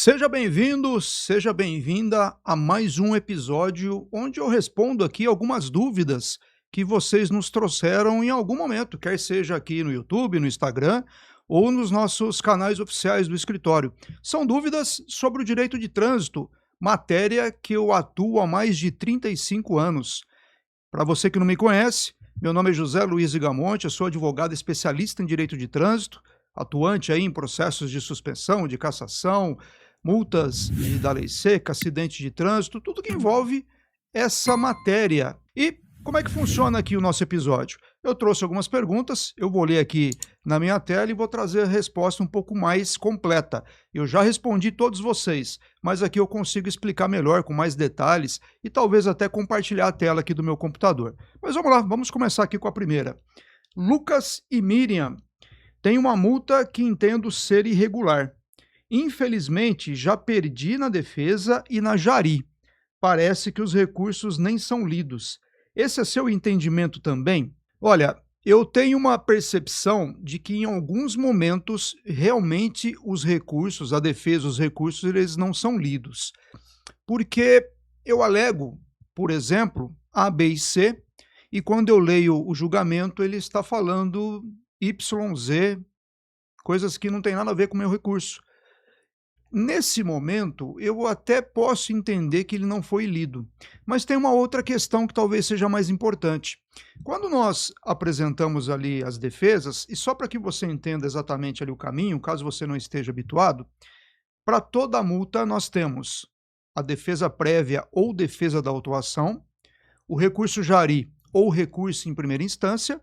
Seja bem-vindo, seja bem-vinda a mais um episódio onde eu respondo aqui algumas dúvidas que vocês nos trouxeram em algum momento, quer seja aqui no YouTube, no Instagram ou nos nossos canais oficiais do escritório. São dúvidas sobre o direito de trânsito, matéria que eu atuo há mais de 35 anos. Para você que não me conhece, meu nome é José Luiz Igamonte, eu sou advogado especialista em direito de trânsito, atuante aí em processos de suspensão, de cassação, multas da lei seca, acidente de trânsito, tudo que envolve essa matéria. E como é que funciona aqui o nosso episódio? Eu trouxe algumas perguntas, eu vou ler aqui na minha tela e vou trazer a resposta um pouco mais completa. Eu já respondi todos vocês, mas aqui eu consigo explicar melhor, com mais detalhes e talvez até compartilhar a tela aqui do meu computador. Mas vamos lá, vamos começar aqui com a primeira. Lucas e Miriam, tem uma multa que entendo ser irregular. Infelizmente, já perdi na defesa e na jari. Parece que os recursos nem são lidos. Esse é seu entendimento também? Olha, eu tenho uma percepção de que em alguns momentos realmente os recursos, a defesa, os recursos, eles não são lidos. Porque eu alego, por exemplo, A, B e C, e quando eu leio o julgamento, ele está falando Y, Z, coisas que não tem nada a ver com o meu recurso. Nesse momento, eu até posso entender que ele não foi lido, mas tem uma outra questão que talvez seja mais importante. Quando nós apresentamos ali as defesas, e só para que você entenda exatamente ali o caminho, caso você não esteja habituado, para toda multa nós temos a defesa prévia ou defesa da autuação, o recurso jari ou recurso em primeira instância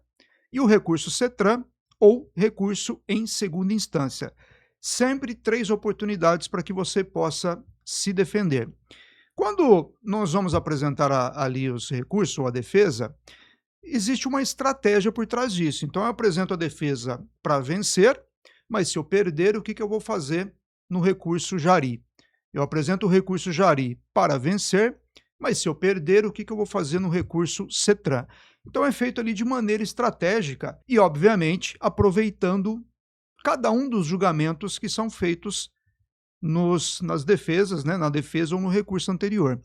e o recurso CETRAN ou recurso em segunda instância. Sempre 3 oportunidades para que você possa se defender. Quando nós vamos apresentar ali os recursos ou a defesa, existe uma estratégia por trás disso. Então, eu apresento a defesa para vencer, mas se eu perder, o que eu vou fazer no recurso jari? Eu apresento o recurso jari para vencer, mas se eu perder, o que eu vou fazer no recurso CETRAN? Então, é feito ali de maneira estratégica e, obviamente, aproveitando cada um dos julgamentos que são feitos nas defesas, né, na defesa ou no recurso anterior.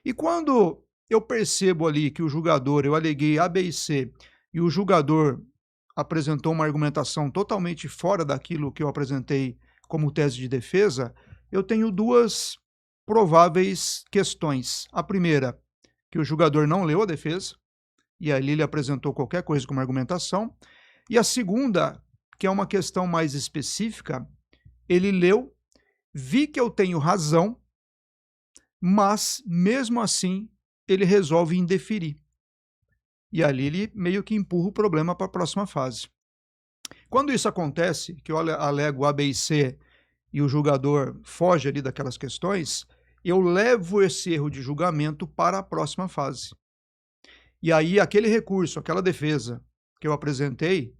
E quando eu percebo ali que o julgador, eu aleguei A, B e C, e o julgador apresentou uma argumentação totalmente fora daquilo que eu apresentei como tese de defesa, eu tenho 2 prováveis questões. A primeira, que o julgador não leu a defesa, e ali ele apresentou qualquer coisa como argumentação. E a segunda, que é uma questão mais específica, ele leu, vi que eu tenho razão, mas mesmo assim ele resolve indeferir. E ali ele meio que empurra o problema para a próxima fase. Quando isso acontece, que eu alego A, B e C e o julgador foge ali daquelas questões, eu levo esse erro de julgamento para a próxima fase. E aí aquele recurso, aquela defesa que eu apresentei,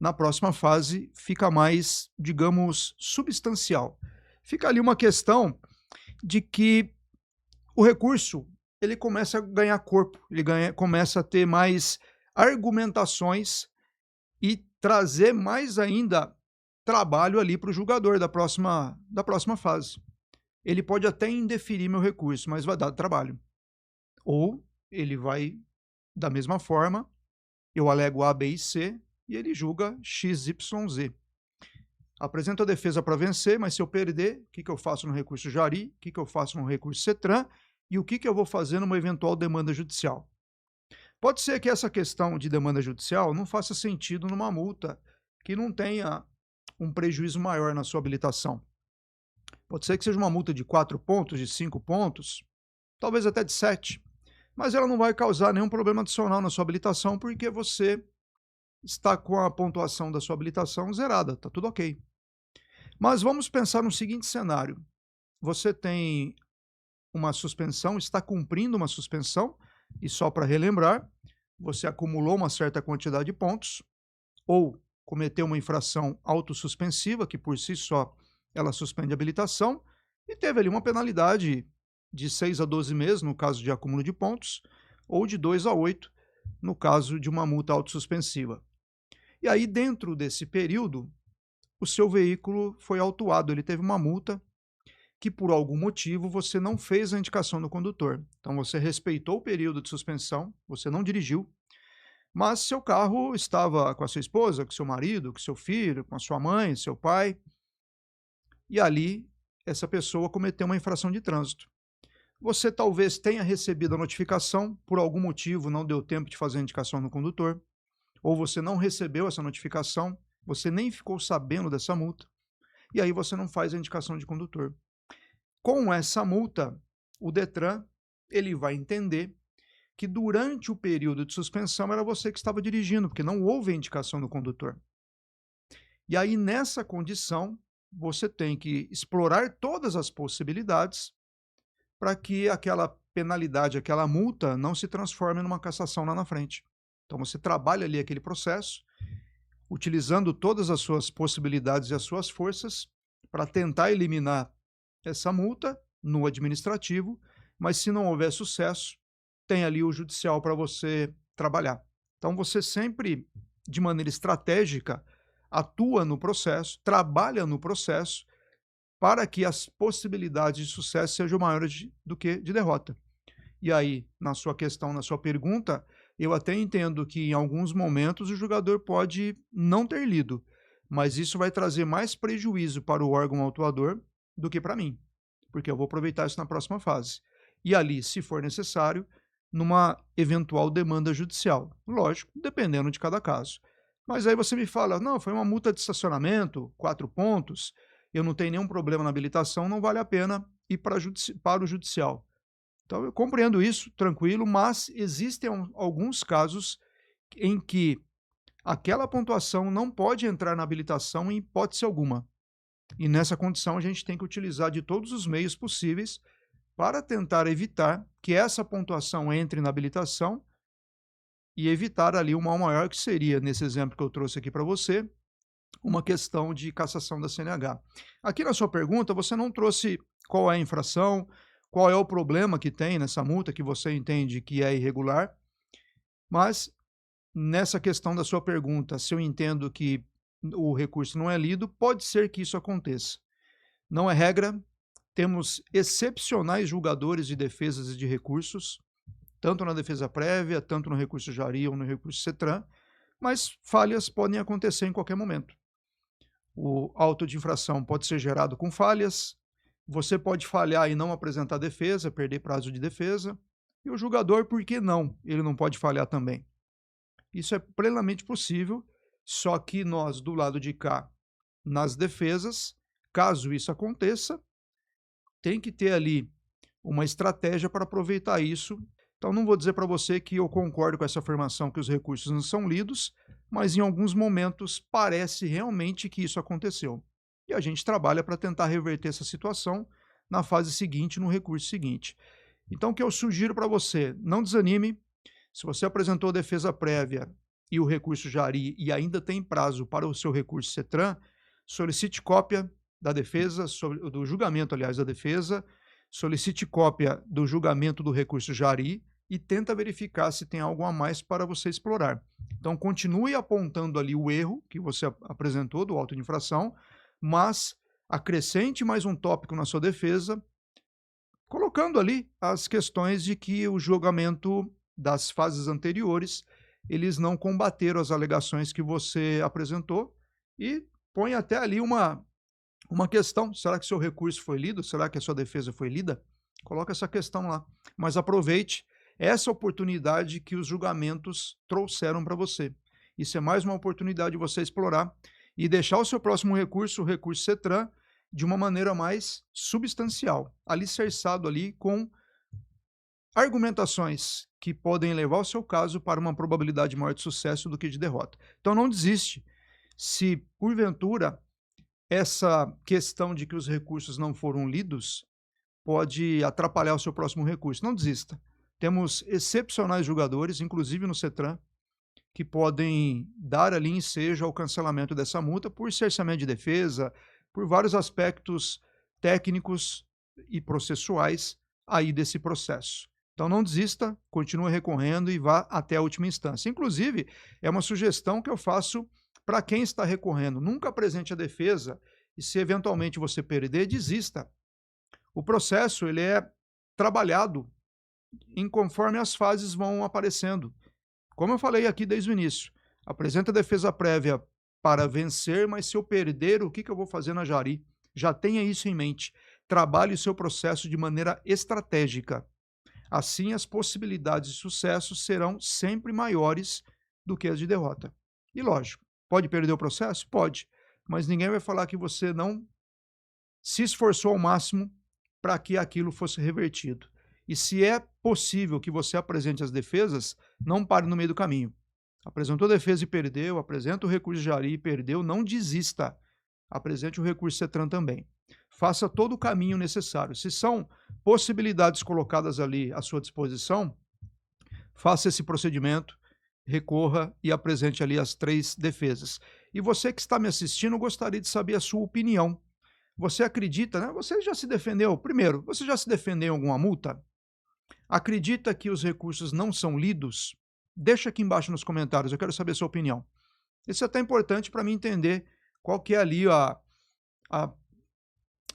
na próxima fase fica mais, digamos, substancial. Fica ali uma questão de que o recurso ele começa a ganhar corpo, começa a ter mais argumentações e trazer mais ainda trabalho ali para o julgador da próxima fase. Ele pode até indeferir meu recurso, mas vai dar trabalho. Ou ele vai, da mesma forma, eu alego A, B e C, e ele julga XYZ. Apresento a defesa para vencer, mas se eu perder, o que eu faço no recurso jari, o que eu faço no recurso CETRAN e o que eu vou fazer numa eventual demanda judicial. Pode ser que essa questão de demanda judicial não faça sentido numa multa que não tenha um prejuízo maior na sua habilitação. Pode ser que seja uma multa de 4 pontos, de 5 pontos, talvez até de 7, mas ela não vai causar nenhum problema adicional na sua habilitação porque você está com a pontuação da sua habilitação zerada, está tudo ok. Mas vamos pensar no seguinte cenário. Você tem uma suspensão, está cumprindo uma suspensão, e só para relembrar, você acumulou uma certa quantidade de pontos, ou cometeu uma infração autossuspensiva, que por si só ela suspende a habilitação, e teve ali uma penalidade de 6 a 12 meses, no caso de acúmulo de pontos, ou de 2 a 8, no caso de uma multa autossuspensiva. E aí, dentro desse período, o seu veículo foi autuado, ele teve uma multa que por algum motivo você não fez a indicação do condutor. Então você respeitou o período de suspensão, você não dirigiu, mas seu carro estava com a sua esposa, com seu marido, com seu filho, com a sua mãe, seu pai, e ali essa pessoa cometeu uma infração de trânsito. Você talvez tenha recebido a notificação, por algum motivo não deu tempo de fazer a indicação no condutor, ou você não recebeu essa notificação, você nem ficou sabendo dessa multa, e aí você não faz a indicação de condutor. Com essa multa, o Detran ele vai entender que durante o período de suspensão era você que estava dirigindo, porque não houve a indicação do condutor. E aí, nessa condição, você tem que explorar todas as possibilidades para que aquela penalidade, aquela multa, não se transforme numa cassação lá na frente. Então, você trabalha ali aquele processo, utilizando todas as suas possibilidades e as suas forças para tentar eliminar essa multa no administrativo, mas se não houver sucesso, tem ali o judicial para você trabalhar. Então, você sempre, de maneira estratégica, atua no processo, trabalha no processo, para que as possibilidades de sucesso sejam maiores do que de derrota. E aí, na sua questão, na sua pergunta, eu até entendo que em alguns momentos o jogador pode não ter lido, mas isso vai trazer mais prejuízo para o órgão autuador do que para mim, porque eu vou aproveitar isso na próxima fase. E ali, se for necessário, numa eventual demanda judicial. Lógico, dependendo de cada caso. Mas aí você me fala, não, foi uma multa de estacionamento, 4 pontos, eu não tenho nenhum problema na habilitação, não vale a pena ir para o judicial. Então eu compreendo isso, tranquilo, mas existem alguns casos em que aquela pontuação não pode entrar na habilitação em hipótese alguma. E nessa condição a gente tem que utilizar de todos os meios possíveis para tentar evitar que essa pontuação entre na habilitação e evitar ali o mal maior, que seria, nesse exemplo que eu trouxe aqui para você, uma questão de cassação da CNH. Aqui na sua pergunta, você não trouxe qual é a infração, qual é o problema que tem nessa multa que você entende que é irregular, mas nessa questão da sua pergunta, se eu entendo que o recurso não é lido, pode ser que isso aconteça. Não é regra, temos excepcionais julgadores de defesas e de recursos, tanto na defesa prévia, tanto no recurso Jari ou no recurso CETRAN, mas falhas podem acontecer em qualquer momento. O auto de infração pode ser gerado com falhas, você pode falhar e não apresentar defesa, perder prazo de defesa, e o julgador, por que não? Ele não pode falhar também. Isso é plenamente possível, só que nós, do lado de cá, nas defesas, caso isso aconteça, tem que ter ali uma estratégia para aproveitar isso. Então, não vou dizer para você que eu concordo com essa afirmação que os recursos não são lidos, mas em alguns momentos parece realmente que isso aconteceu. E a gente trabalha para tentar reverter essa situação na fase seguinte, no recurso seguinte. Então, o que eu sugiro para você, não desanime. Se você apresentou defesa prévia e o recurso Jari e ainda tem prazo para o seu recurso CETRAN, solicite cópia da defesa, do julgamento, aliás, da defesa, solicite cópia do julgamento do recurso Jari e tenta verificar se tem algo a mais para você explorar. Então, continue apontando ali o erro que você apresentou do auto de infração, mas acrescente mais um tópico na sua defesa, colocando ali as questões de que o julgamento das fases anteriores, eles não combateram as alegações que você apresentou e põe até ali uma questão, será que seu recurso foi lido? Será que a sua defesa foi lida? Coloca essa questão lá, mas aproveite essa oportunidade que os julgamentos trouxeram para você. Isso é mais uma oportunidade de você explorar e deixar o seu próximo recurso, o recurso CETRAN, de uma maneira mais substancial, alicerçado ali com argumentações que podem levar o seu caso para uma probabilidade maior de sucesso do que de derrota. Então não desiste. Se, porventura, essa questão de que os recursos não foram lidos pode atrapalhar o seu próximo recurso, não desista. Temos excepcionais jogadores, inclusive no CETRAN, que podem dar ali ensejo ao cancelamento dessa multa por cerceamento de defesa, por vários aspectos técnicos e processuais aí desse processo. Então não desista, continue recorrendo e vá até a última instância. Inclusive, é uma sugestão que eu faço para quem está recorrendo. Nunca apresente a defesa e se eventualmente você perder, desista. O processo ele é trabalhado em conforme as fases vão aparecendo. Como eu falei aqui desde o início, apresenta a defesa prévia para vencer, mas se eu perder, o que eu vou fazer na Jari? Já tenha isso em mente. Trabalhe o seu processo de maneira estratégica. Assim, as possibilidades de sucesso serão sempre maiores do que as de derrota. E lógico, pode perder o processo? Pode. Mas ninguém vai falar que você não se esforçou ao máximo para que aquilo fosse revertido. E se é possível que você apresente as defesas, não pare no meio do caminho. Apresentou a defesa e perdeu, apresenta o recurso de Jari e perdeu, não desista. Apresente o recurso CETRAN também. Faça todo o caminho necessário. Se são possibilidades colocadas ali à sua disposição, faça esse procedimento, recorra e apresente ali as 3 defesas. E você que está me assistindo, gostaria de saber a sua opinião. Você acredita, né? Você já se defendeu? Primeiro, você já se defendeu em alguma multa? Acredita que os recursos não são lidos? Deixa aqui embaixo nos comentários, eu quero saber a sua opinião. Isso é até importante para mim entender qual que é ali a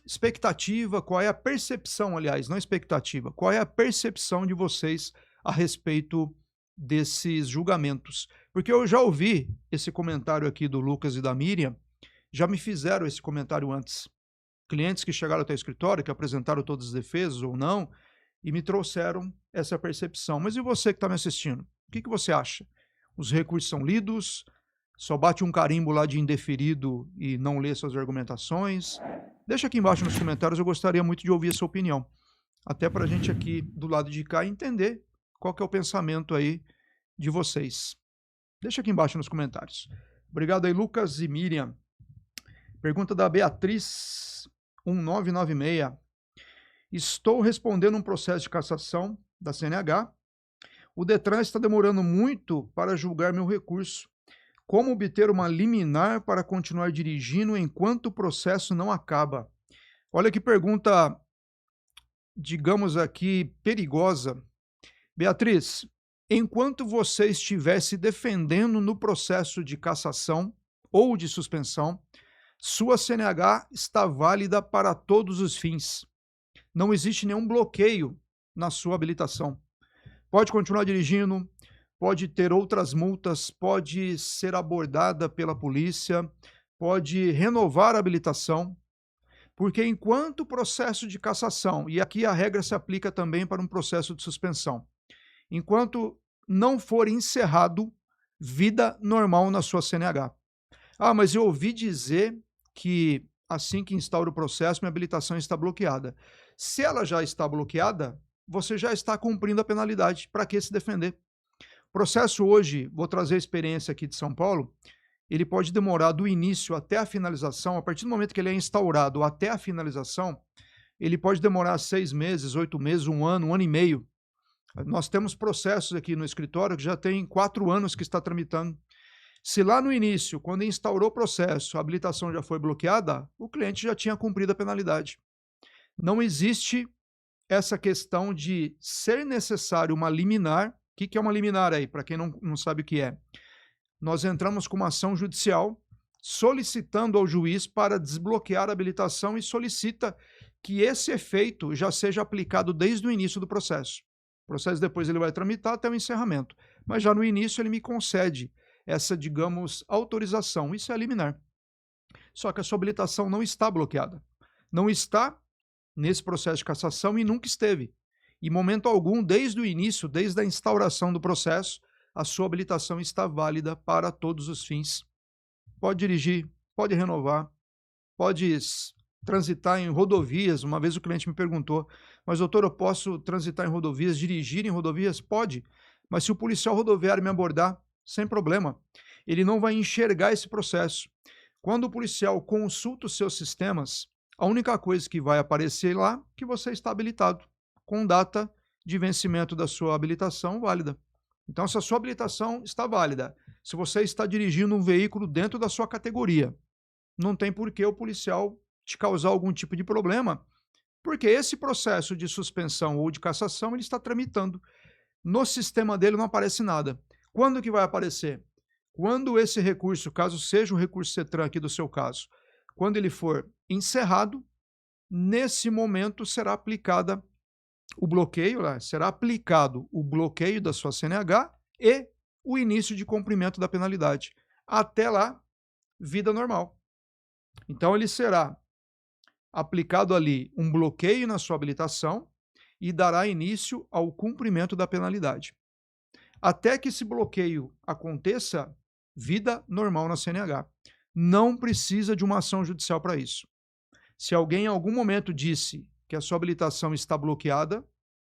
expectativa, qual é a percepção, aliás, não expectativa, qual é a percepção de vocês a respeito desses julgamentos. Porque eu já ouvi esse comentário aqui do Lucas e da Miriam, já me fizeram esse comentário antes. Clientes que chegaram até o escritório, que apresentaram todas as defesas ou não, e me trouxeram essa percepção. Mas e você que está me assistindo? O que você acha? Os recursos são lidos? Só bate um carimbo lá de indeferido e não lê suas argumentações? Deixa aqui embaixo nos comentários, eu gostaria muito de ouvir a sua opinião. Até para a gente aqui do lado de cá entender qual que é o pensamento aí de vocês. Deixa aqui embaixo nos comentários. Obrigado aí, Lucas e Miriam. Pergunta da Beatriz 1996. Estou respondendo um processo de cassação da CNH. O Detran está demorando muito para julgar meu recurso. Como obter uma liminar para continuar dirigindo enquanto o processo não acaba? Olha que pergunta, digamos aqui, perigosa. Beatriz, enquanto você estiver se defendendo no processo de cassação ou de suspensão, sua CNH está válida para todos os fins. Não existe nenhum bloqueio na sua habilitação. Pode continuar dirigindo, pode ter outras multas, pode ser abordada pela polícia, pode renovar a habilitação, porque enquanto o processo de cassação, e aqui a regra se aplica também para um processo de suspensão, enquanto não for encerrado, vida normal na sua CNH. Ah, mas eu ouvi dizer que assim que instaura o processo, minha habilitação está bloqueada. Se ela já está bloqueada, você já está cumprindo a penalidade. Para que se defender? O processo hoje, vou trazer a experiência aqui de São Paulo, ele pode demorar do início até a finalização, a partir do momento que ele é instaurado até a finalização, ele pode demorar 6 meses, 8 meses, 1 ano e meio. Nós temos processos aqui no escritório que já tem 4 anos que está tramitando. Se lá no início, quando instaurou o processo, a habilitação já foi bloqueada, o cliente já tinha cumprido a penalidade. Não existe essa questão de ser necessário uma liminar. O que é uma liminar aí, para quem não sabe o que é? Nós entramos com uma ação judicial solicitando ao juiz para desbloquear a habilitação e solicita que esse efeito já seja aplicado desde o início do processo. O processo depois ele vai tramitar até o encerramento, mas já no início ele me concede essa, digamos, autorização. Isso é liminar. Só que a sua habilitação não está bloqueada. Não está nesse processo de cassação e nunca esteve. Em momento algum, desde o início, desde a instauração do processo, a sua habilitação está válida para todos os fins. Pode dirigir, pode renovar, pode transitar em rodovias. Uma vez o cliente me perguntou, mas doutor, eu posso transitar em rodovias, dirigir em rodovias? Pode, mas se o policial rodoviário me abordar, sem problema, ele não vai enxergar esse processo. Quando o policial consulta os seus sistemas, a única coisa que vai aparecer lá é que você está habilitado, com data de vencimento da sua habilitação válida. Então, se a sua habilitação está válida, se você está dirigindo um veículo dentro da sua categoria, não tem por que o policial te causar algum tipo de problema, porque esse processo de suspensão ou de cassação ele está tramitando. No sistema dele não aparece nada. Quando que vai aparecer? Quando esse recurso, caso seja o recurso CETRAN aqui do seu caso, quando ele for encerrado, nesse momento será aplicado o bloqueio da sua CNH e o início de cumprimento da penalidade. Até lá, vida normal. Então, ele será aplicado ali um bloqueio na sua habilitação e dará início ao cumprimento da penalidade. Até que esse bloqueio aconteça, vida normal na CNH. Não precisa de uma ação judicial para isso. Se alguém em algum momento disse que a sua habilitação está bloqueada,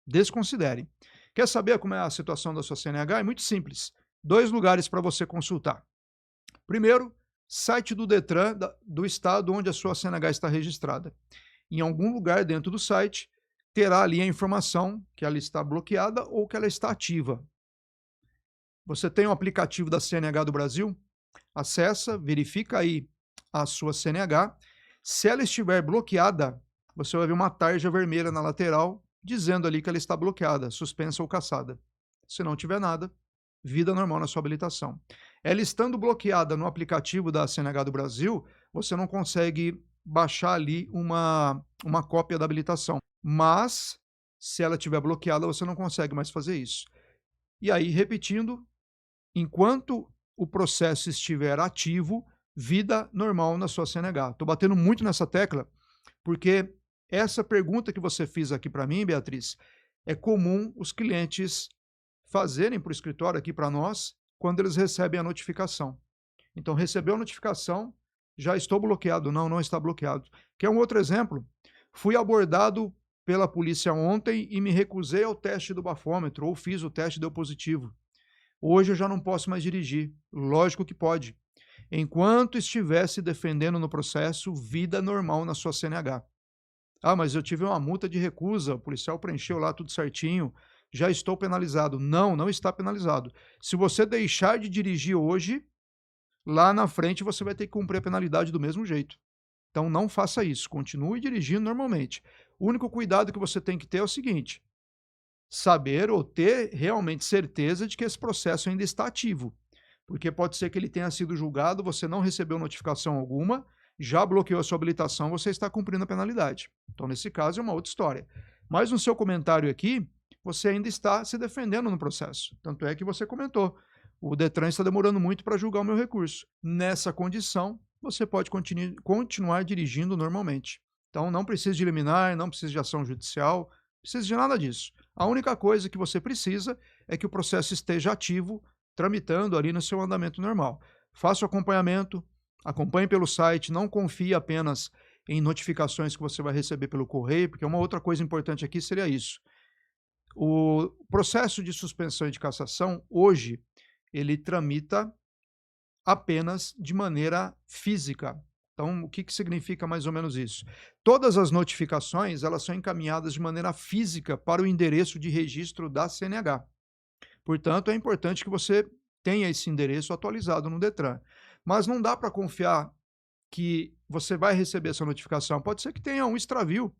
desconsidere. Quer saber como é a situação da sua CNH? É muito simples. 2 lugares para você consultar. Primeiro, site do Detran do estado onde a sua CNH está registrada. Em algum lugar dentro do site, terá ali a informação que ela está bloqueada ou que ela está ativa. Você tem o aplicativo da CNH do Brasil? Acessa, verifica aí a sua CNH. Se ela estiver bloqueada, você vai ver uma tarja vermelha na lateral dizendo ali que ela está bloqueada, suspensa ou cassada. Se não tiver nada, vida normal na sua habilitação. Ela estando bloqueada no aplicativo da CNH do Brasil, você não consegue baixar ali uma cópia da habilitação. Mas, se ela estiver bloqueada, você não consegue mais fazer isso. E aí, repetindo, enquanto o processo estiver ativo, vida normal na sua CNH. Estou batendo muito nessa tecla, porque essa pergunta que você fez aqui para mim, Beatriz, é comum os clientes fazerem para o escritório aqui para nós, quando eles recebem a notificação. Então, recebeu a notificação, já estou bloqueado. Não, não está bloqueado. Quer um outro exemplo? Fui abordado pela polícia ontem e me recusei ao teste do bafômetro, ou fiz o teste e deu positivo. Hoje eu já não posso mais dirigir. Lógico que pode. Enquanto estiver se defendendo no processo, vida normal na sua CNH. Ah, mas eu tive uma multa de recusa, o policial preencheu lá tudo certinho, já estou penalizado. Não, não está penalizado. Se você deixar de dirigir hoje, lá na frente você vai ter que cumprir a penalidade do mesmo jeito. Então não faça isso, continue dirigindo normalmente. O único cuidado que você tem que ter é o seguinte: saber ou ter realmente certeza de que esse processo ainda está ativo. Porque pode ser que ele tenha sido julgado, você não recebeu notificação alguma, já bloqueou a sua habilitação, você está cumprindo a penalidade. Então, nesse caso, é uma outra história. Mas no seu comentário aqui, você ainda está se defendendo no processo. Tanto é que você comentou: o Detran está demorando muito para julgar o meu recurso. Nessa condição, você pode continuar dirigindo normalmente. Então, não precisa de liminar, não precisa de ação judicial, não precisa de nada disso. A única coisa que você precisa é que o processo esteja ativo, tramitando ali no seu andamento normal. Faça o acompanhamento, acompanhe pelo site, não confie apenas em notificações que você vai receber pelo correio, porque uma outra coisa importante aqui seria isso. O processo de suspensão e de cassação, hoje, ele tramita apenas de maneira física. Então, o que significa mais ou menos isso? Todas as notificações, elas são encaminhadas de maneira física para o endereço de registro da CNH. Portanto, é importante que você tenha esse endereço atualizado no Detran. Mas não dá para confiar que você vai receber essa notificação. Pode ser que tenha um extravio.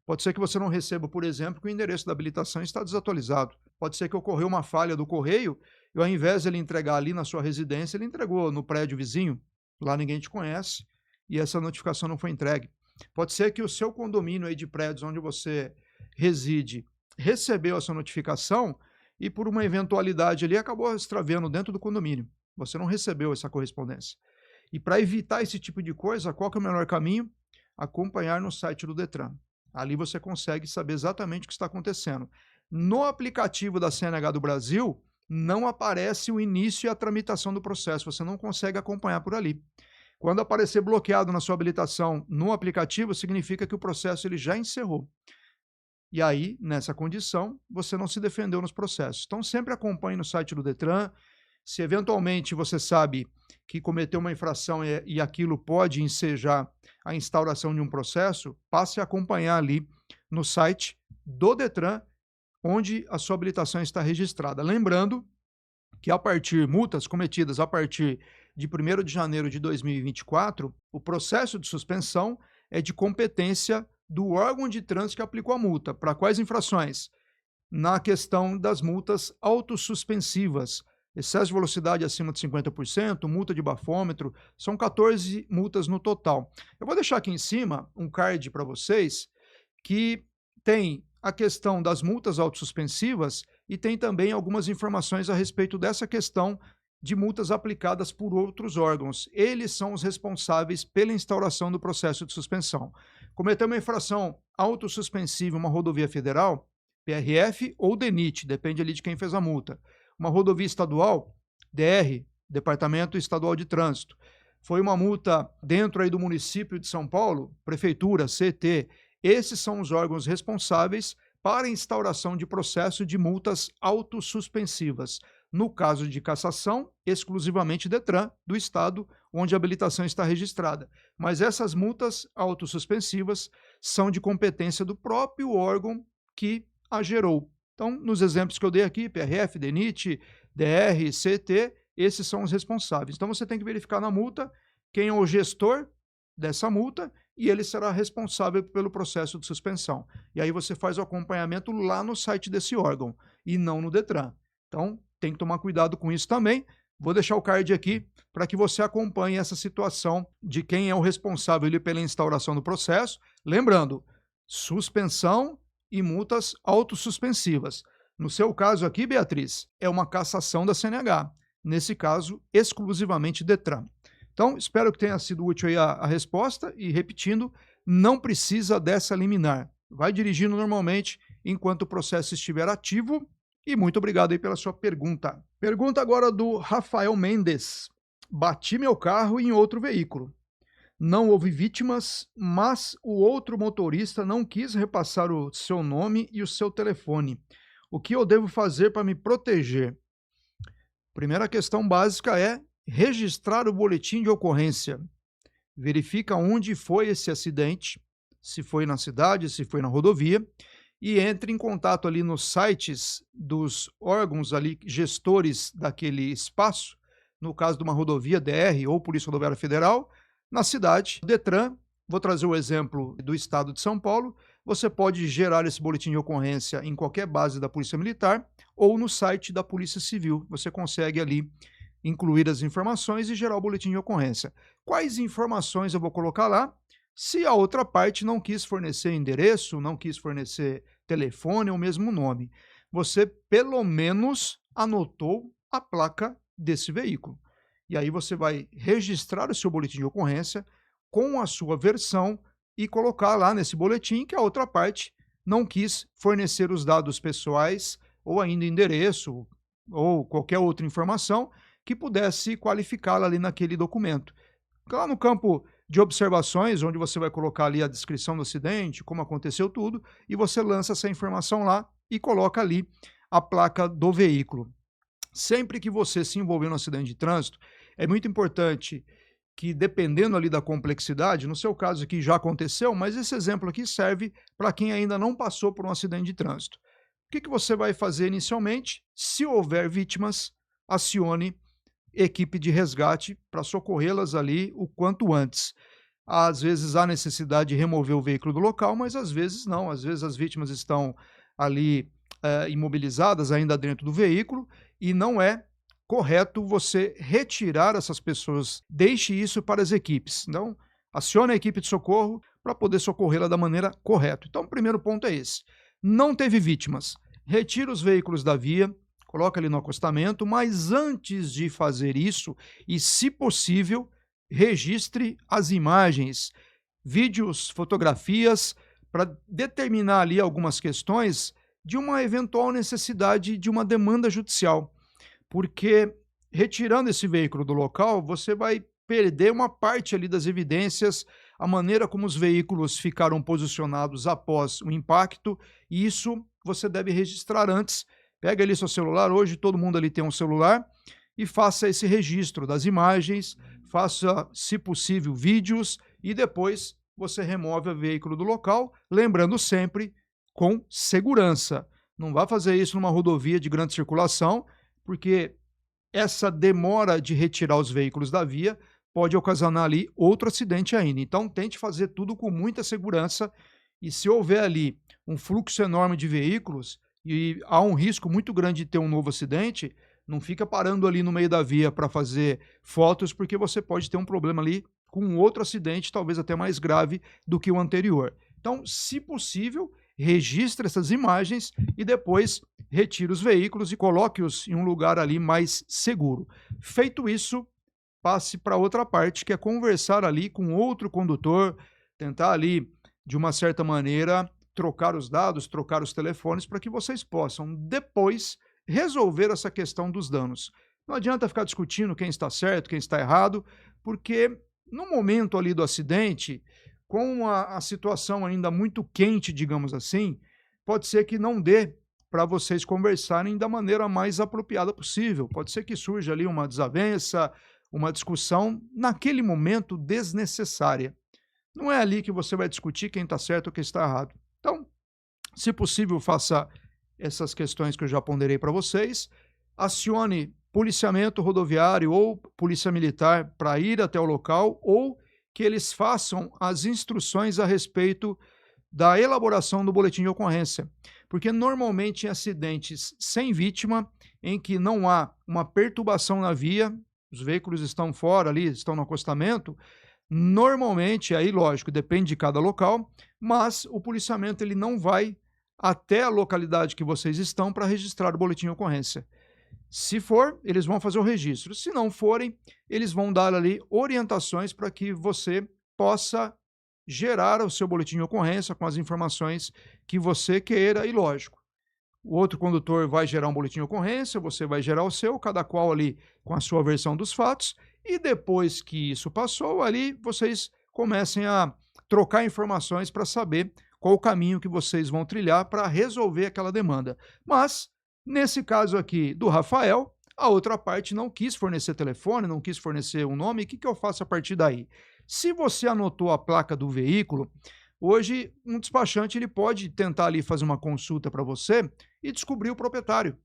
Pode ser que você não receba, por exemplo, que o endereço da habilitação está desatualizado. Pode ser que ocorreu uma falha do correio e, ao invés de ele entregar ali na sua residência, ele entregou no prédio vizinho. Lá ninguém te conhece e essa notificação não foi entregue. Pode ser que o seu condomínio aí de prédios onde você reside recebeu essa notificação e, por uma eventualidade ali, acabou extraviando dentro do condomínio. Você não recebeu essa correspondência. E para evitar esse tipo de coisa, qual que é o melhor caminho? Acompanhar no site do Detran. Ali você consegue saber exatamente o que está acontecendo. No aplicativo da CNH do Brasil, não aparece o início e a tramitação do processo. Você não consegue acompanhar por ali. Quando aparecer bloqueado na sua habilitação no aplicativo, significa que o processo ele já encerrou. E aí, nessa condição, você não se defendeu nos processos. Então, sempre acompanhe no site do Detran. Se eventualmente você sabe que cometeu uma infração e aquilo pode ensejar a instauração de um processo, passe a acompanhar ali no site do Detran, onde a sua habilitação está registrada. Lembrando que multas cometidas a partir de 1º de janeiro de 2024, o processo de suspensão é de competência do órgão de trânsito que aplicou a multa. Para quais infrações? Na questão das multas autossuspensivas. excesso de velocidade acima de 50%, multa de bafômetro, são 14 multas no total. Eu vou deixar aqui em cima um card para vocês que tem a questão das multas autossuspensivas e tem também algumas informações a respeito dessa questão de multas aplicadas por outros órgãos. Eles são os responsáveis pela instauração do processo de suspensão. Cometeu uma infração autossuspensiva em uma rodovia federal, PRF ou DENIT, depende ali de quem fez a multa. Uma rodovia estadual, DR, Departamento Estadual de Trânsito. Foi uma multa dentro aí do município de São Paulo, Prefeitura, CT. Esses são os órgãos responsáveis para a instauração de processo de multas autossuspensivas. No caso de cassação, exclusivamente Detran, do estado onde a habilitação está registrada. Mas essas multas autossuspensivas são de competência do próprio órgão que a gerou. Então, nos exemplos que eu dei aqui, PRF, DENIT, DR, CT, esses são os responsáveis. Então, você tem que verificar na multa quem é o gestor dessa multa e ele será responsável pelo processo de suspensão. E aí você faz o acompanhamento lá no site desse órgão e não no Detran. Então, tem que tomar cuidado com isso também. Vou deixar o card aqui para que você acompanhe essa situação de quem é o responsável ali pela instauração do processo. Lembrando, suspensão e multas autossuspensivas. No seu caso aqui, Beatriz, é uma cassação da CNH. Nesse caso, exclusivamente Detran. Então, espero que tenha sido útil aí a resposta e, repetindo, não precisa dessa liminar. Vai dirigindo normalmente enquanto o processo estiver ativo. E muito obrigado aí pela sua pergunta. Pergunta agora do Rafael Mendes. Bati meu carro em outro veículo. Não houve vítimas, mas o outro motorista não quis repassar o seu nome e o seu telefone. O que eu devo fazer para me proteger? Primeira questão básica é registrar o boletim de ocorrência. Verifica onde foi esse acidente, se foi na cidade, se foi na rodovia, e entre em contato ali nos sites dos órgãos ali gestores daquele espaço, no caso de uma rodovia DR ou Polícia Rodoviária Federal, na cidade, Detran, vou trazer o exemplo do estado de São Paulo, você pode gerar esse boletim de ocorrência em qualquer base da Polícia Militar ou no site da Polícia Civil. Você consegue ali incluir as informações e gerar o boletim de ocorrência. Quais informações eu vou colocar lá? Se a outra parte não quis fornecer endereço, não quis fornecer telefone ou mesmo nome, você pelo menos anotou a placa desse veículo. E aí você vai registrar o seu boletim de ocorrência com a sua versão e colocar lá nesse boletim que a outra parte não quis fornecer os dados pessoais ou ainda endereço ou qualquer outra informação que pudesse qualificá-la ali naquele documento. Lá no campo de observações, onde você vai colocar ali a descrição do acidente, como aconteceu tudo, e você lança essa informação lá e coloca ali a placa do veículo. Sempre que você se envolver no acidente de trânsito, é muito importante que, dependendo ali da complexidade, no seu caso aqui já aconteceu, mas esse exemplo aqui serve para quem ainda não passou por um acidente de trânsito. O que você vai fazer inicialmente? Se houver vítimas, acione equipe de resgate para socorrê-las ali o quanto antes. Às vezes há necessidade de remover o veículo do local, mas às vezes não. Às vezes as vítimas estão ali imobilizadas ainda dentro do veículo e não é correto você retirar essas pessoas. Deixe isso para as equipes. Então, acione a equipe de socorro para poder socorrê-la da maneira correta. Então, o primeiro ponto é esse. Não teve vítimas. Retira os veículos da via, coloca ali no acostamento, mas antes de fazer isso, e se possível, registre as imagens, vídeos, fotografias, para determinar ali algumas questões de uma eventual necessidade de uma demanda judicial. Porque retirando esse veículo do local, você vai perder uma parte ali das evidências, a maneira como os veículos ficaram posicionados após o impacto, e isso você deve registrar antes. Pega ali seu celular, hoje todo mundo ali tem um celular, e faça esse registro das imagens, faça, se possível, vídeos, e depois você remove o veículo do local, lembrando sempre com segurança. Não vá fazer isso numa rodovia de grande circulação, porque essa demora de retirar os veículos da via pode ocasionar ali outro acidente ainda. Então tente fazer tudo com muita segurança, e se houver ali um fluxo enorme de veículos e há um risco muito grande de ter um novo acidente, Não fica parando ali no meio da via para fazer fotos, porque você pode ter um problema ali com um outro acidente, talvez até mais grave do que o anterior. Então, se possível, registre essas imagens e depois retire os veículos e coloque-os em um lugar ali mais seguro. Feito isso, passe para outra parte, que é conversar ali com outro condutor, tentar ali, de uma certa maneira, trocar os dados, trocar os telefones, para que vocês possam depois resolver essa questão dos danos. Não adianta ficar discutindo quem está certo, quem está errado, porque no momento ali do acidente, com a situação ainda muito quente, digamos assim, pode ser que não dê para vocês conversarem da maneira mais apropriada possível. Pode ser que surja ali uma desavença, uma discussão naquele momento desnecessária. Não é ali que você vai discutir quem está certo ou quem está errado. Então, se possível, faça essas questões que eu já ponderei para vocês. Acione policiamento rodoviário ou polícia militar para ir até o local, ou que eles façam as instruções a respeito da elaboração do boletim de ocorrência. Porque normalmente em acidentes sem vítima, em que não há uma perturbação na via, os veículos estão fora ali, estão no acostamento, normalmente, aí lógico, depende de cada local, mas o policiamento ele não vai até a localidade que vocês estão para registrar o boletim de ocorrência. Se for, eles vão fazer o registro. Se não forem, eles vão dar ali orientações para que você possa gerar o seu boletim de ocorrência com as informações que você queira e lógico. O outro condutor vai gerar um boletim de ocorrência, você vai gerar o seu, cada qual ali com a sua versão dos fatos, e depois que isso passou, ali vocês comecem a trocar informações para saber qual o caminho que vocês vão trilhar para resolver aquela demanda. Mas, nesse caso aqui do Rafael, a outra parte não quis fornecer telefone, não quis fornecer um nome, o que que eu faço a partir daí? Se você anotou a placa do veículo, hoje um despachante ele pode tentar ali fazer uma consulta para você e descobrir o proprietário.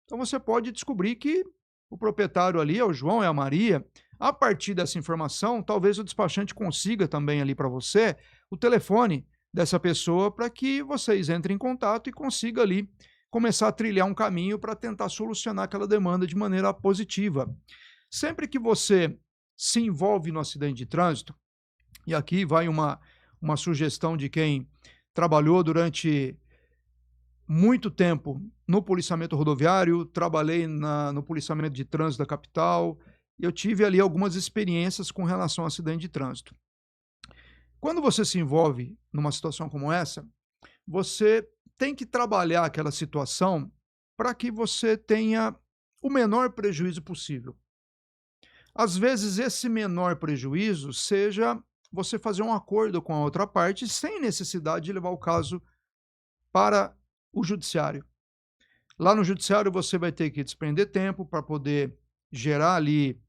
Então você pode descobrir que o proprietário ali é o João, é a Maria. A partir dessa informação, talvez o despachante consiga também ali para você o telefone dessa pessoa para que vocês entrem em contato e consiga ali começar a trilhar um caminho para tentar solucionar aquela demanda de maneira positiva. Sempre que você se envolve no acidente de trânsito, e aqui vai uma sugestão de quem trabalhou durante muito tempo no policiamento rodoviário, trabalhei no policiamento de trânsito da capital, eu tive ali algumas experiências com relação ao acidente de trânsito. Quando você se envolve numa situação como essa, você tem que trabalhar aquela situação para que você tenha o menor prejuízo possível. Às vezes, esse menor prejuízo seja você fazer um acordo com a outra parte sem necessidade de levar o caso para o judiciário. Lá no judiciário, você vai ter que despender tempo para poder gerar ali.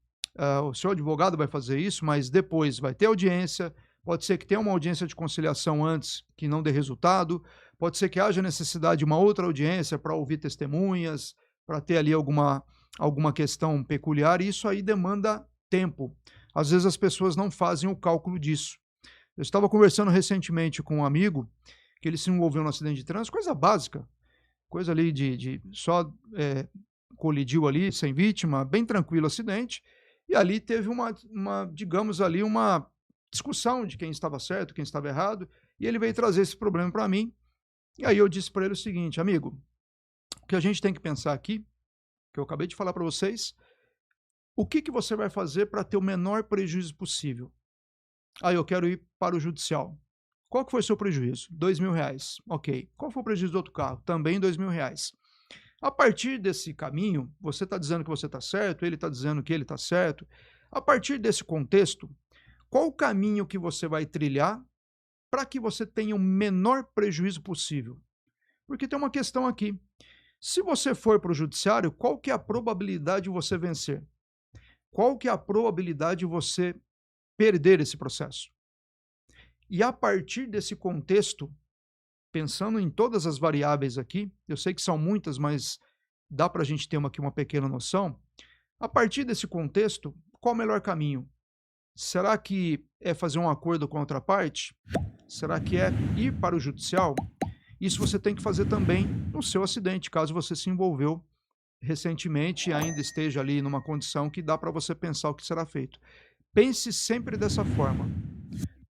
O seu advogado vai fazer isso, mas depois vai ter audiência. Pode ser que tenha uma audiência de conciliação antes que não dê resultado. Pode ser que haja necessidade de uma outra audiência para ouvir testemunhas, para ter ali alguma questão peculiar, e isso aí demanda tempo. Às vezes as pessoas não fazem o cálculo disso. Eu estava conversando recentemente com um amigo que ele se envolveu no acidente de trânsito, coisa básica, coisa ali de só colidiu ali, sem vítima, bem tranquilo o acidente, e ali teve digamos ali, uma discussão de quem estava certo, quem estava errado, e ele veio trazer esse problema para mim, e aí eu disse para ele o seguinte: amigo, o que a gente tem que pensar aqui, que eu acabei de falar para vocês, o que que você vai fazer para ter o menor prejuízo possível? Ah, eu quero ir para o judicial. Qual que foi o seu prejuízo? R$ 2.000. Ok. Qual foi o prejuízo do outro carro? Também R$ 2.000. A partir desse caminho, você está dizendo que você está certo, ele está dizendo que ele está certo. A partir desse contexto, qual o caminho que você vai trilhar para que você tenha o menor prejuízo possível? Porque tem uma questão aqui. Se você for para o judiciário, qual que é a probabilidade de você vencer? Qual que é a probabilidade de você perder esse processo? E a partir desse contexto, pensando em todas as variáveis aqui, eu sei que são muitas, mas dá para a gente ter aqui uma pequena noção. A partir desse contexto, qual o melhor caminho? Será que é fazer um acordo com a outra parte? Será que é ir para o judicial? Isso você tem que fazer também no seu acidente, caso você se envolveu recentemente ainda esteja ali numa condição que dá para você pensar o que será feito. Pense sempre dessa forma: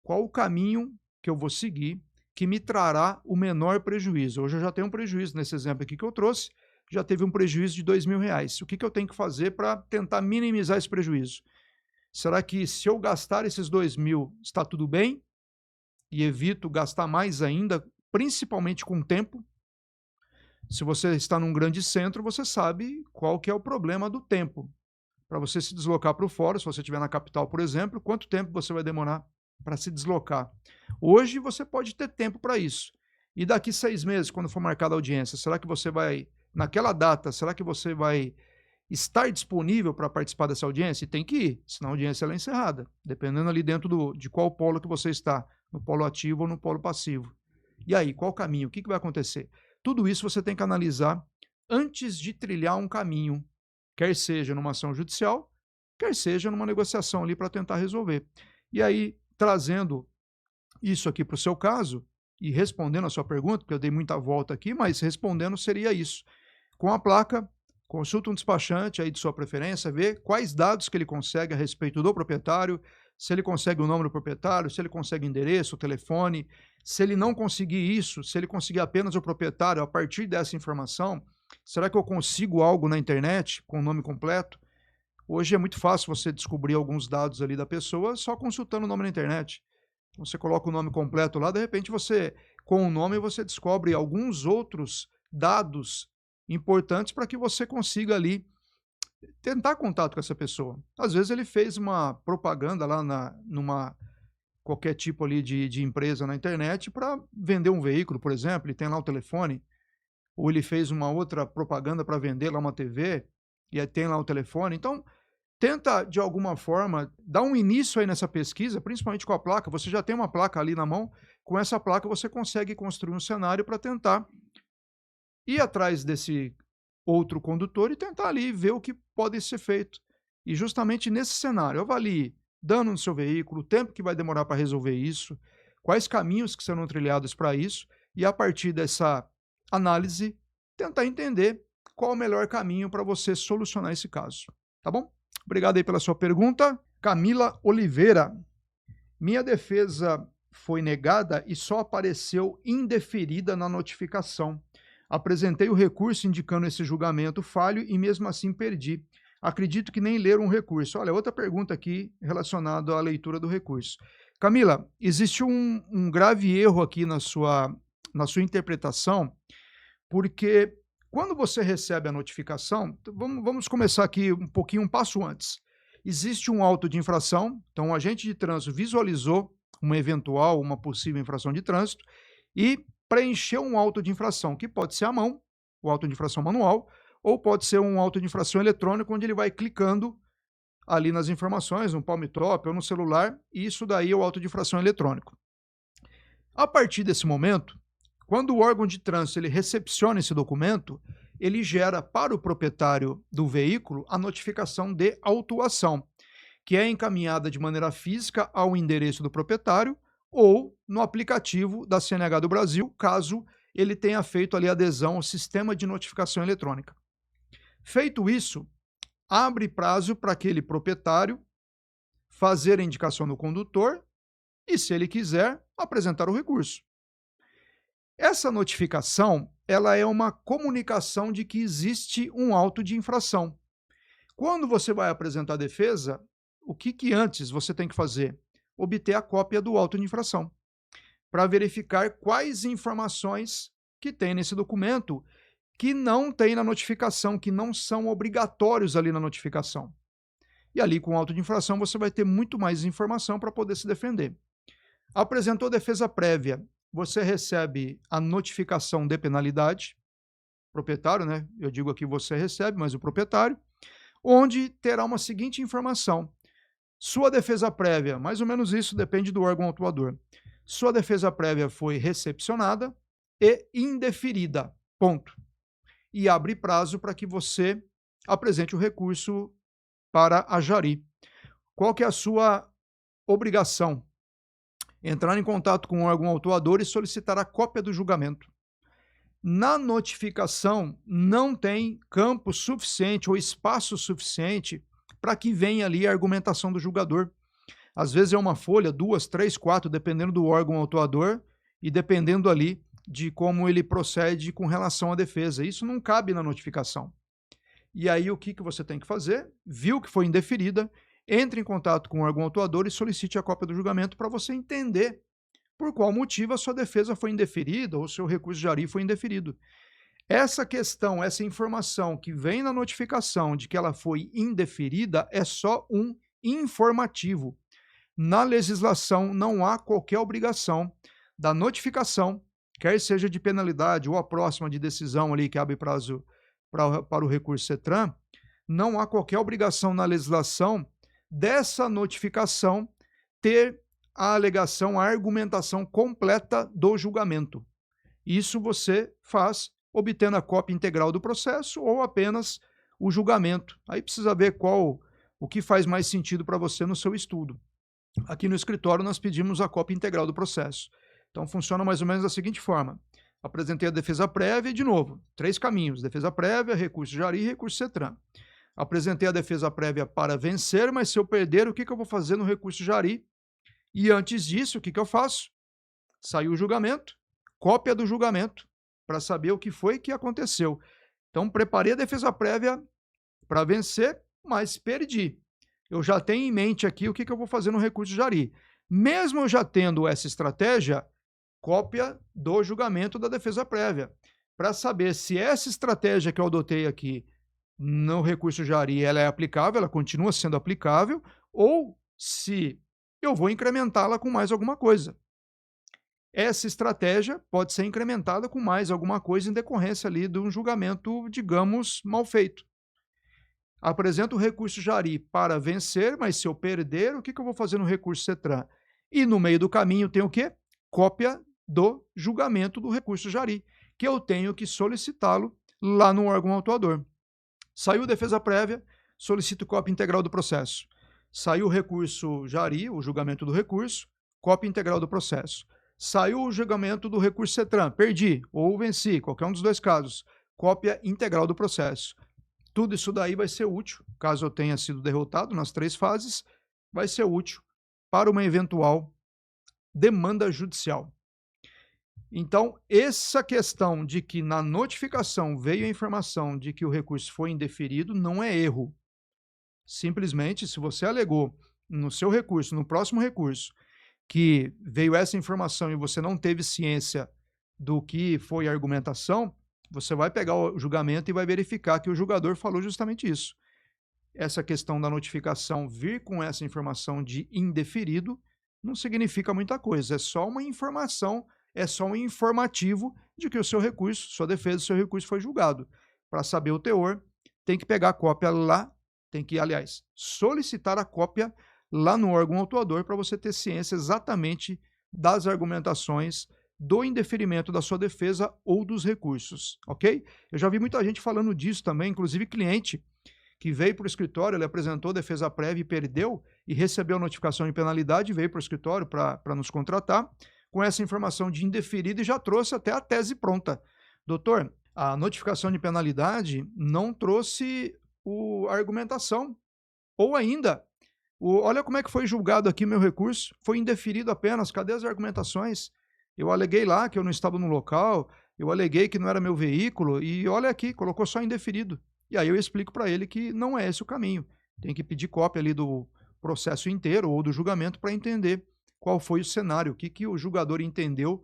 qual o caminho que eu vou seguir que me trará o menor prejuízo? Hoje eu já tenho um prejuízo nesse exemplo aqui que eu trouxe, já teve um prejuízo de R$ 2.000. O que que eu tenho que fazer para tentar minimizar esse prejuízo? Será que se eu gastar esses 2.000 está tudo bem? E evito gastar mais ainda, principalmente com tempo? Se você está num grande centro, você sabe qual que é o problema do tempo. Para você se deslocar para o fórum, se você estiver na capital, por exemplo, quanto tempo você vai demorar para se deslocar? Hoje você pode ter tempo para isso. E daqui 6 meses, quando for marcada a audiência, será que você vai, naquela data, será que você vai estar disponível para participar dessa audiência? E tem que ir, senão a audiência ela é encerrada, dependendo ali dentro de qual polo que você está, no polo ativo ou no polo passivo. E aí, qual o caminho? O que que vai acontecer? Tudo isso você tem que analisar antes de trilhar um caminho, quer seja numa ação judicial, quer seja numa negociação ali para tentar resolver. E aí, trazendo isso aqui para o seu caso, e respondendo a sua pergunta, porque eu dei muita volta aqui, mas respondendo seria isso. Com a placa, consulta um despachante aí de sua preferência, vê quais dados que ele consegue a respeito do proprietário, se ele consegue o nome do proprietário, se ele consegue o endereço, o telefone. Se ele não conseguir isso, se ele conseguir apenas o proprietário, a partir dessa informação, será que eu consigo algo na internet com o nome completo? Hoje é muito fácil você descobrir alguns dados ali da pessoa só consultando o nome na internet. Você coloca o nome completo lá, de repente você, com o nome, você descobre alguns outros dados importantes para que você consiga ali tentar contato com essa pessoa. Às vezes ele fez uma propaganda lá numa qualquer tipo ali de empresa na internet para vender um veículo, por exemplo, e tem lá o telefone, ou ele fez uma outra propaganda para vender lá uma TV, e aí tem lá o telefone. Então, tenta de alguma forma dar um início aí nessa pesquisa, principalmente com a placa. Você já tem uma placa ali na mão, com essa placa você consegue construir um cenário para tentar ir atrás desse outro condutor e tentar ali ver o que pode ser feito. E justamente nesse cenário, avalie dano no seu veículo, o tempo que vai demorar para resolver isso, quais caminhos que serão trilhados para isso, e a partir dessa análise, tentar entender qual o melhor caminho para você solucionar esse caso. Tá bom? Obrigado aí pela sua pergunta. Camila Oliveira. Minha defesa foi negada e só apareceu indeferida na notificação. Apresentei o recurso indicando esse julgamento falho e mesmo assim perdi. Acredito que nem leram o recurso. Olha, outra pergunta aqui relacionada à leitura do recurso. Camila, existe um grave erro aqui na sua interpretação, porque quando você recebe a notificação, vamos começar aqui um pouquinho, um passo antes. Existe um auto de infração, então o agente de trânsito visualizou uma possível infração de trânsito e preencheu um auto de infração, que pode ser à mão, o auto de infração manual, ou pode ser um auto de infração eletrônico, onde ele vai clicando ali nas informações, no palm top ou no celular, e isso daí é o auto de infração eletrônico. A partir desse momento, quando o órgão de trânsito ele recepciona esse documento, ele gera para o proprietário do veículo a notificação de autuação, que é encaminhada de maneira física ao endereço do proprietário ou no aplicativo da CNH do Brasil, caso ele tenha feito ali adesão ao sistema de notificação eletrônica. Feito isso, abre prazo para aquele proprietário fazer a indicação do condutor e, se ele quiser, apresentar o recurso. Essa notificação, ela é uma comunicação de que existe um auto de infração. Quando você vai apresentar a defesa, o que antes você tem que fazer? Obter a cópia do auto de infração, para verificar quais informações que tem nesse documento que não tem na notificação, que não são obrigatórios ali na notificação. E ali com o auto de infração você vai ter muito mais informação para poder se defender. Apresentou defesa prévia, você recebe a notificação de penalidade, proprietário, né? Eu digo aqui você recebe, mas o proprietário, onde terá uma seguinte informação: sua defesa prévia, mais ou menos isso, depende do órgão autuador. Sua defesa prévia foi recepcionada e indeferida. Ponto. E abre prazo para que você apresente o recurso para a Jari. Qual que é a sua obrigação? Entrar em contato com o órgão autuador e solicitar a cópia do julgamento. Na notificação não tem campo suficiente ou espaço suficiente para que venha ali a argumentação do julgador. Às vezes é uma folha, 2, 3, 4, dependendo do órgão autuador e dependendo ali de como ele procede com relação à defesa. Isso não cabe na notificação. E aí o que você tem que fazer? Viu que foi indeferida, entre em contato com o órgão autuador e solicite a cópia do julgamento para você entender por qual motivo a sua defesa foi indeferida ou o seu recurso de jari foi indeferido. Essa questão, essa informação que vem na notificação de que ela foi indeferida é só um informativo. Na legislação não há qualquer obrigação da notificação, quer seja de penalidade ou a próxima de decisão ali que abre prazo para o recurso CETRAN, não há qualquer obrigação na legislação dessa notificação ter a alegação, a argumentação completa do julgamento. Isso você faz obtendo a cópia integral do processo ou apenas o julgamento. Aí precisa ver o que faz mais sentido para você no seu estudo. Aqui no escritório nós pedimos a cópia integral do processo. Então funciona mais ou menos da seguinte forma. Apresentei a defesa prévia e, de novo, 3 caminhos: defesa prévia, recurso jari e recurso CETRAN. Apresentei a defesa prévia para vencer, mas se eu perder, o que eu vou fazer no recurso jari? E antes disso, o que eu faço? Saiu o julgamento, cópia do julgamento, para saber o que foi que aconteceu. Então, preparei a defesa prévia para vencer, mas perdi. Eu já tenho em mente aqui o que eu vou fazer no recurso jari. Mesmo eu já tendo essa estratégia, cópia do julgamento da defesa prévia, para saber se essa estratégia que eu adotei aqui no recurso jari ela é aplicável, ela continua sendo aplicável, ou se eu vou incrementá-la com mais alguma coisa. Essa estratégia pode ser incrementada com mais alguma coisa em decorrência ali de um julgamento, digamos, mal feito. Apresento o recurso jari para vencer, mas se eu perder, o que eu vou fazer no recurso CETRAN? E no meio do caminho tem o quê? Cópia do julgamento do recurso jari, que eu tenho que solicitá-lo lá no órgão autuador. Saiu defesa prévia, solicito cópia integral do processo. Saiu o recurso jari, o julgamento do recurso, cópia integral do processo. Saiu o julgamento do recurso CETRAN, perdi ou venci, qualquer um dos dois casos, cópia integral do processo. Tudo isso daí vai ser útil, caso eu tenha sido derrotado nas 3 fases, vai ser útil para uma eventual demanda judicial. Então, essa questão de que na notificação veio a informação de que o recurso foi indeferido não é erro. Simplesmente, se você alegou no seu recurso, no próximo recurso, que veio essa informação e você não teve ciência do que foi a argumentação, você vai pegar o julgamento e vai verificar que o julgador falou justamente isso. Essa questão da notificação vir com essa informação de indeferido não significa muita coisa, é só uma informação, é só um informativo de que o seu recurso, sua defesa, seu recurso foi julgado. Para saber o teor, tem que pegar a cópia lá, tem que, aliás, solicitar a cópia lá no órgão autuador para você ter ciência exatamente das argumentações do indeferimento da sua defesa ou dos recursos, ok? Eu já vi muita gente falando disso também, inclusive cliente que veio para o escritório, ele apresentou defesa prévia e perdeu e recebeu notificação de penalidade, veio para o escritório para nos contratar com essa informação de indeferido e já trouxe até a tese pronta. Doutor, a notificação de penalidade não trouxe a argumentação. Ou ainda, olha como é que foi julgado aqui meu recurso, foi indeferido apenas, cadê as argumentações? Eu aleguei lá que eu não estava no local, eu aleguei que não era meu veículo, e olha aqui, colocou só indeferido. E aí eu explico para ele que não é esse o caminho. Tem que pedir cópia ali do processo inteiro ou do julgamento para entender qual foi o cenário, o que o julgador entendeu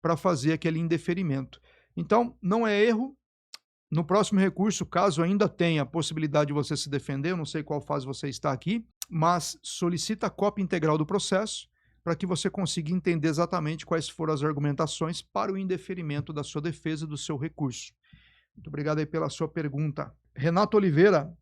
para fazer aquele indeferimento. Então, não é erro. No próximo recurso, caso ainda tenha a possibilidade de você se defender, eu não sei qual fase você está aqui, mas solicita a cópia integral do processo para que você consiga entender exatamente quais foram as argumentações para o indeferimento da sua defesa e do seu recurso. Muito obrigado aí pela sua pergunta. Renato Oliveira,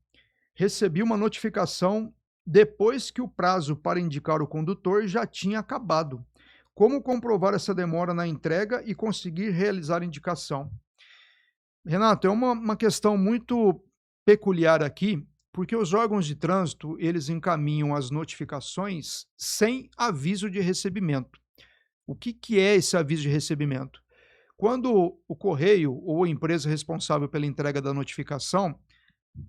recebi uma notificação depois que o prazo para indicar o condutor já tinha acabado. Como comprovar essa demora na entrega e conseguir realizar a indicação? Renato, é uma questão muito peculiar aqui, porque os órgãos de trânsito, eles encaminham as notificações sem aviso de recebimento. O que é esse aviso de recebimento? Quando o correio ou a empresa responsável pela entrega da notificação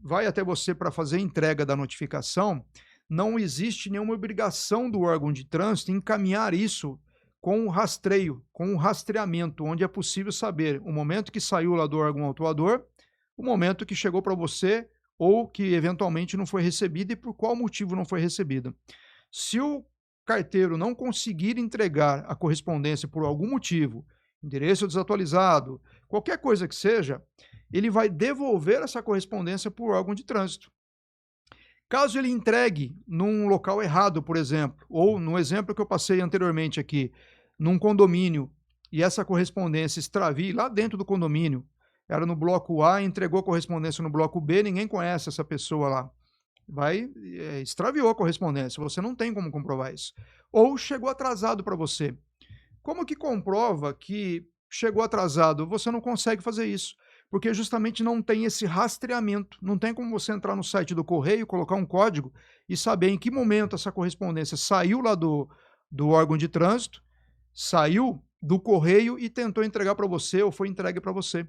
vai até você para fazer a entrega da notificação, não existe nenhuma obrigação do órgão de trânsito em encaminhar isso com o rastreio, com o rastreamento, onde é possível saber o momento que saiu lá do órgão autuador, o momento que chegou para você ou que eventualmente não foi recebida e por qual motivo não foi recebida. Se o carteiro não conseguir entregar a correspondência por algum motivo, endereço desatualizado, qualquer coisa que seja, ele vai devolver essa correspondência para o órgão de trânsito. Caso ele entregue num local errado, por exemplo, ou no exemplo que eu passei anteriormente aqui, num condomínio, e essa correspondência extravie lá dentro do condomínio, era no bloco A, entregou a correspondência no bloco B, ninguém conhece essa pessoa lá. Extraviou a correspondência, você não tem como comprovar isso. Ou chegou atrasado para você. Como que comprova que chegou atrasado? Você não consegue fazer isso, porque justamente não tem esse rastreamento. Não tem como você entrar no site do correio, colocar um código e saber em que momento essa correspondência saiu lá do órgão de trânsito, saiu do correio e tentou entregar para você ou foi entregue para você.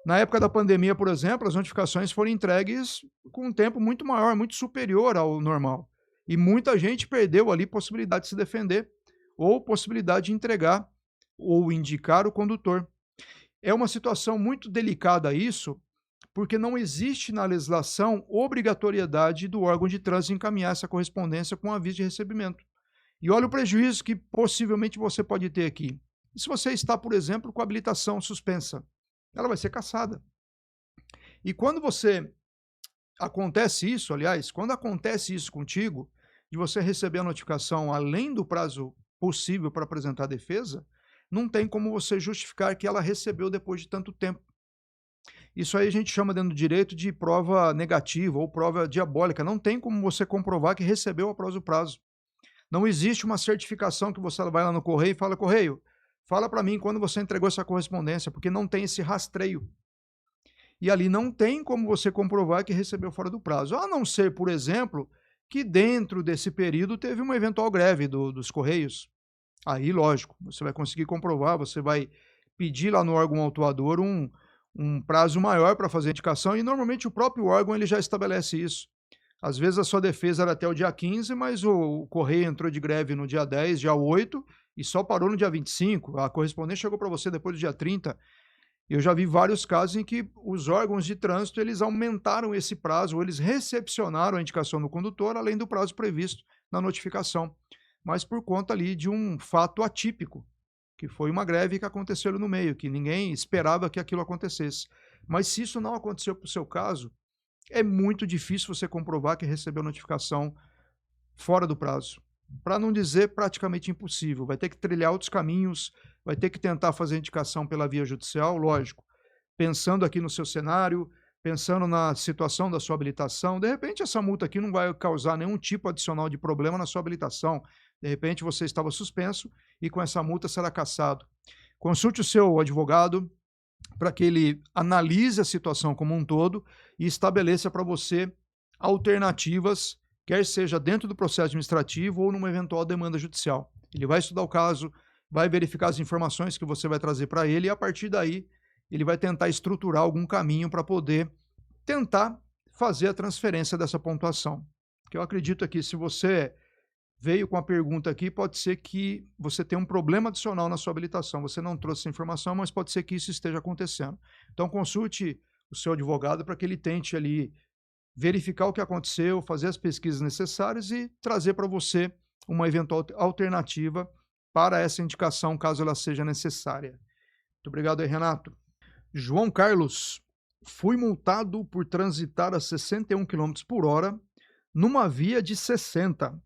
Na época da pandemia, por exemplo, as notificações foram entregues com um tempo muito maior, muito superior ao normal. E muita gente perdeu ali possibilidade de se defender ou possibilidade de entregar ou indicar o condutor. É uma situação muito delicada isso, porque não existe na legislação obrigatoriedade do órgão de trânsito encaminhar essa correspondência com aviso de recebimento. E olha o prejuízo que possivelmente você pode ter aqui. E se você está, por exemplo, com a habilitação suspensa? Ela vai ser cassada. E quando acontece isso, aliás, quando acontece isso contigo, de você receber a notificação além do prazo possível para apresentar a defesa, não tem como você justificar que ela recebeu depois de tanto tempo. Isso aí a gente chama dentro do direito de prova negativa ou prova diabólica. Não tem como você comprovar que recebeu após o prazo. Não existe uma certificação que você vai lá no correio e fala, correio, fala para mim quando você entregou essa correspondência, porque não tem esse rastreio. E ali não tem como você comprovar que recebeu fora do prazo. A não ser, por exemplo, que dentro desse período teve uma eventual greve dos Correios. Aí, lógico, você vai conseguir comprovar, você vai pedir lá no órgão autuador um prazo maior para fazer a indicação e normalmente o próprio órgão ele já estabelece isso. Às vezes a sua defesa era até o dia 15, mas o Correio entrou de greve no dia 10, dia 8 e só parou no dia 25. A correspondência chegou para você depois do dia 30. Eu já vi vários casos em que os órgãos de trânsito eles aumentaram esse prazo, ou eles recepcionaram a indicação do condutor além do prazo previsto na notificação, mas por conta ali de um fato atípico, que foi uma greve que aconteceu no meio, que ninguém esperava que aquilo acontecesse. Mas se isso não aconteceu para o seu caso, é muito difícil você comprovar que recebeu notificação fora do prazo. Para não dizer praticamente impossível. Vai ter que trilhar outros caminhos, vai ter que tentar fazer indicação pela via judicial, lógico. Pensando aqui no seu cenário, pensando na situação da sua habilitação, de repente essa multa aqui não vai causar nenhum tipo adicional de problema na sua habilitação. De repente você estava suspenso e com essa multa será cassado. Consulte o seu advogado para que ele analise a situação como um todo e estabeleça para você alternativas, quer seja dentro do processo administrativo ou numa eventual demanda judicial. Ele vai estudar o caso, vai verificar as informações que você vai trazer para ele e a partir daí ele vai tentar estruturar algum caminho para poder tentar fazer a transferência dessa pontuação. Que eu acredito aqui, se você veio com a pergunta aqui, pode ser que você tenha um problema adicional na sua habilitação. Você não trouxe essa informação, mas pode ser que isso esteja acontecendo. Então consulte o seu advogado para que ele tente ali verificar o que aconteceu, fazer as pesquisas necessárias e trazer para você uma eventual alternativa para essa indicação, caso ela seja necessária. Muito obrigado aí, Renato. João Carlos, fui multado por transitar a 61 km por hora numa via de 60.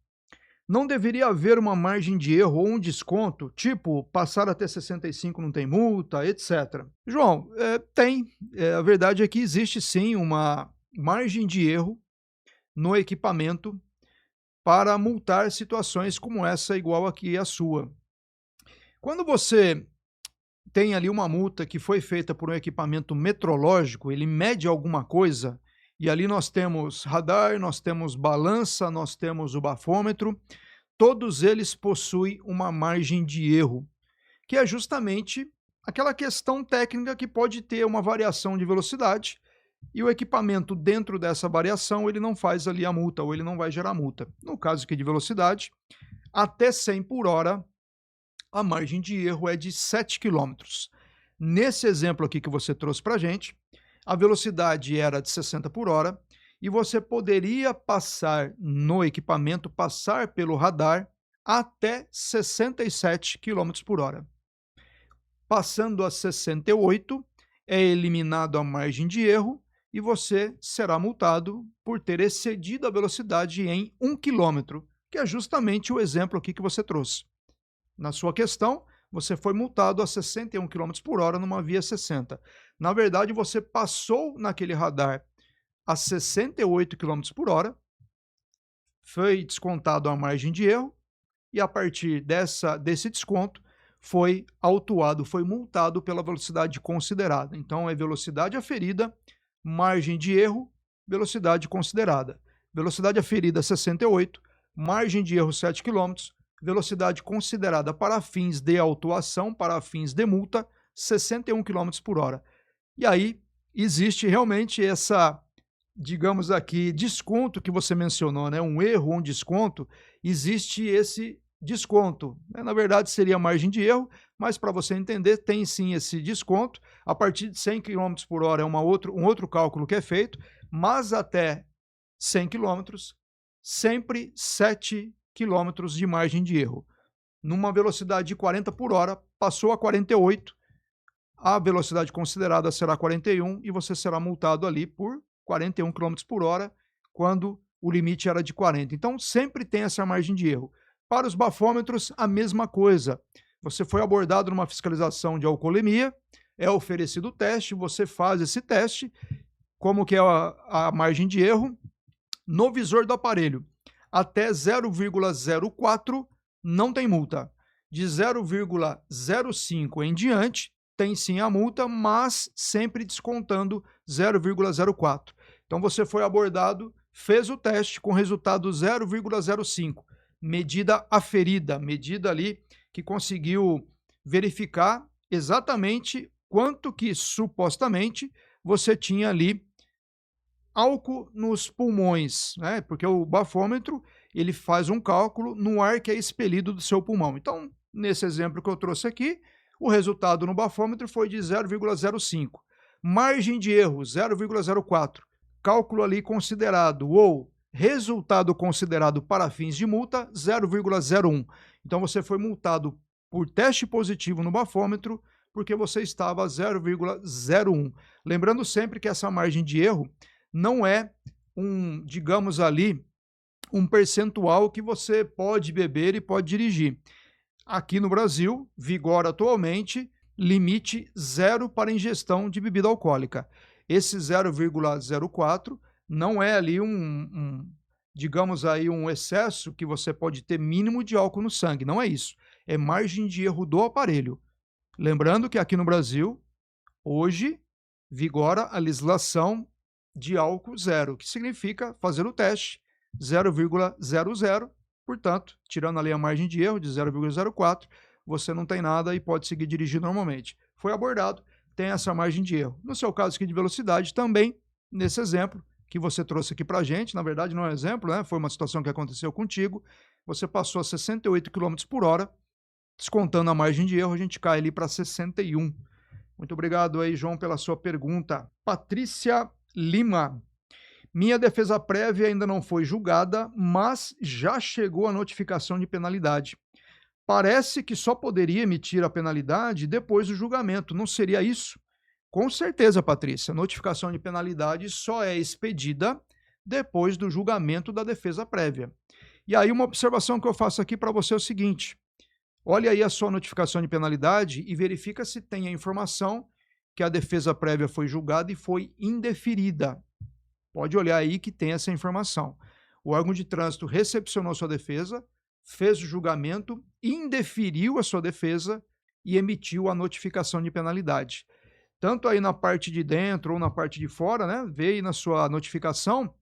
Não deveria haver uma margem de erro ou um desconto, tipo, passar até 65 não tem multa, etc. João, tem. A verdade é que existe sim uma margem de erro no equipamento para multar situações como essa, igual aqui a sua. Quando você tem ali uma multa que foi feita por um equipamento metrológico, ele mede alguma coisa, e ali nós temos radar, nós temos balança, nós temos o bafômetro, todos eles possuem uma margem de erro, que é justamente aquela questão técnica que pode ter uma variação de velocidade e o equipamento dentro dessa variação ele não faz ali a multa ou ele não vai gerar multa. No caso aqui de velocidade, até 100 por hora, a margem de erro é de 7 quilômetros. Nesse exemplo aqui que você trouxe para a gente, a velocidade era de 60 por hora e você poderia passar no equipamento, passar pelo radar até 67 quilômetros por hora. Passando a 68, é eliminado a margem de erro e você será multado por ter excedido a velocidade em 1 quilômetro, que é justamente o exemplo aqui que você trouxe. Na sua questão, você foi multado a 61 quilômetros por hora numa via 60. Na verdade, você passou naquele radar a 68 quilômetros por hora, foi descontado a margem de erro e a partir desse desconto foi autuado, foi multado pela velocidade considerada. Então, é velocidade aferida, margem de erro, velocidade considerada. Velocidade aferida 68, margem de erro 7 quilômetros, velocidade considerada para fins de autuação, para fins de multa, 61 quilômetros por hora. E aí existe realmente essa, digamos aqui, desconto que você mencionou, né? Um erro, um desconto, existe esse desconto. Na verdade, seria margem de erro, mas para você entender, tem sim esse desconto. A partir de 100 quilômetros por hora é um outro cálculo que é feito, mas até 100 quilômetros, sempre 7 quilômetros de margem de erro. Numa velocidade de 40 por hora, passou a 48, a velocidade considerada será 41 e você será multado ali por 41 quilômetros por hora, quando o limite era de 40. Então, sempre tem essa margem de erro. Para os bafômetros, a mesma coisa. Você foi abordado numa fiscalização de alcoolemia, é oferecido o teste, você faz esse teste, como que é a margem de erro, no visor do aparelho. Até 0,04 não tem multa. De 0,05 em diante, tem sim a multa, mas sempre descontando 0,04. Então você foi abordado, fez o teste com resultado 0,05. Medida aferida, medida ali que conseguiu verificar exatamente quanto que supostamente você tinha ali álcool nos pulmões, né? Porque o bafômetro, ele faz um cálculo no ar que é expelido do seu pulmão. Então, nesse exemplo que eu trouxe aqui, o resultado no bafômetro foi de 0,05. Margem de erro, 0,04. Cálculo ali considerado ou resultado considerado para fins de multa, 0,01. Então, você foi multado por teste positivo no bafômetro porque você estava a 0,01. Lembrando sempre que essa margem de erro não é digamos ali, um percentual que você pode beber e pode dirigir. Aqui no Brasil, vigora atualmente limite zero para ingestão de bebida alcoólica. Esse 0,04 não é ali digamos aí, um excesso que você pode ter mínimo de álcool no sangue. Não é isso. É margem de erro do aparelho. Lembrando que aqui no Brasil, hoje, vigora a legislação de álcool zero, que significa fazer o teste 0,00, portanto, tirando ali a margem de erro de 0,04, você não tem nada e pode seguir dirigindo normalmente. Foi abordado, tem essa margem de erro. No seu caso aqui de velocidade, também, nesse exemplo que você trouxe aqui para a gente, na verdade não é um exemplo, né? Foi uma situação que aconteceu contigo, você passou a 68 km por hora, descontando a margem de erro, a gente cai ali para 61. Muito obrigado aí, João, pela sua pergunta. Patrícia Lima. Minha defesa prévia ainda não foi julgada, mas já chegou a notificação de penalidade. Parece que só poderia emitir a penalidade depois do julgamento, não seria isso? Com certeza, Patrícia, notificação de penalidade só é expedida depois do julgamento da defesa prévia. E aí uma observação que eu faço aqui para você é o seguinte: olha aí a sua notificação de penalidade e verifica se tem a informação que a defesa prévia foi julgada e foi indeferida. Pode olhar aí que tem essa informação. O órgão de trânsito recepcionou sua defesa, fez o julgamento, indeferiu a sua defesa e emitiu a notificação de penalidade. Tanto aí na parte de dentro ou na parte de fora, né? Vê aí na sua notificação,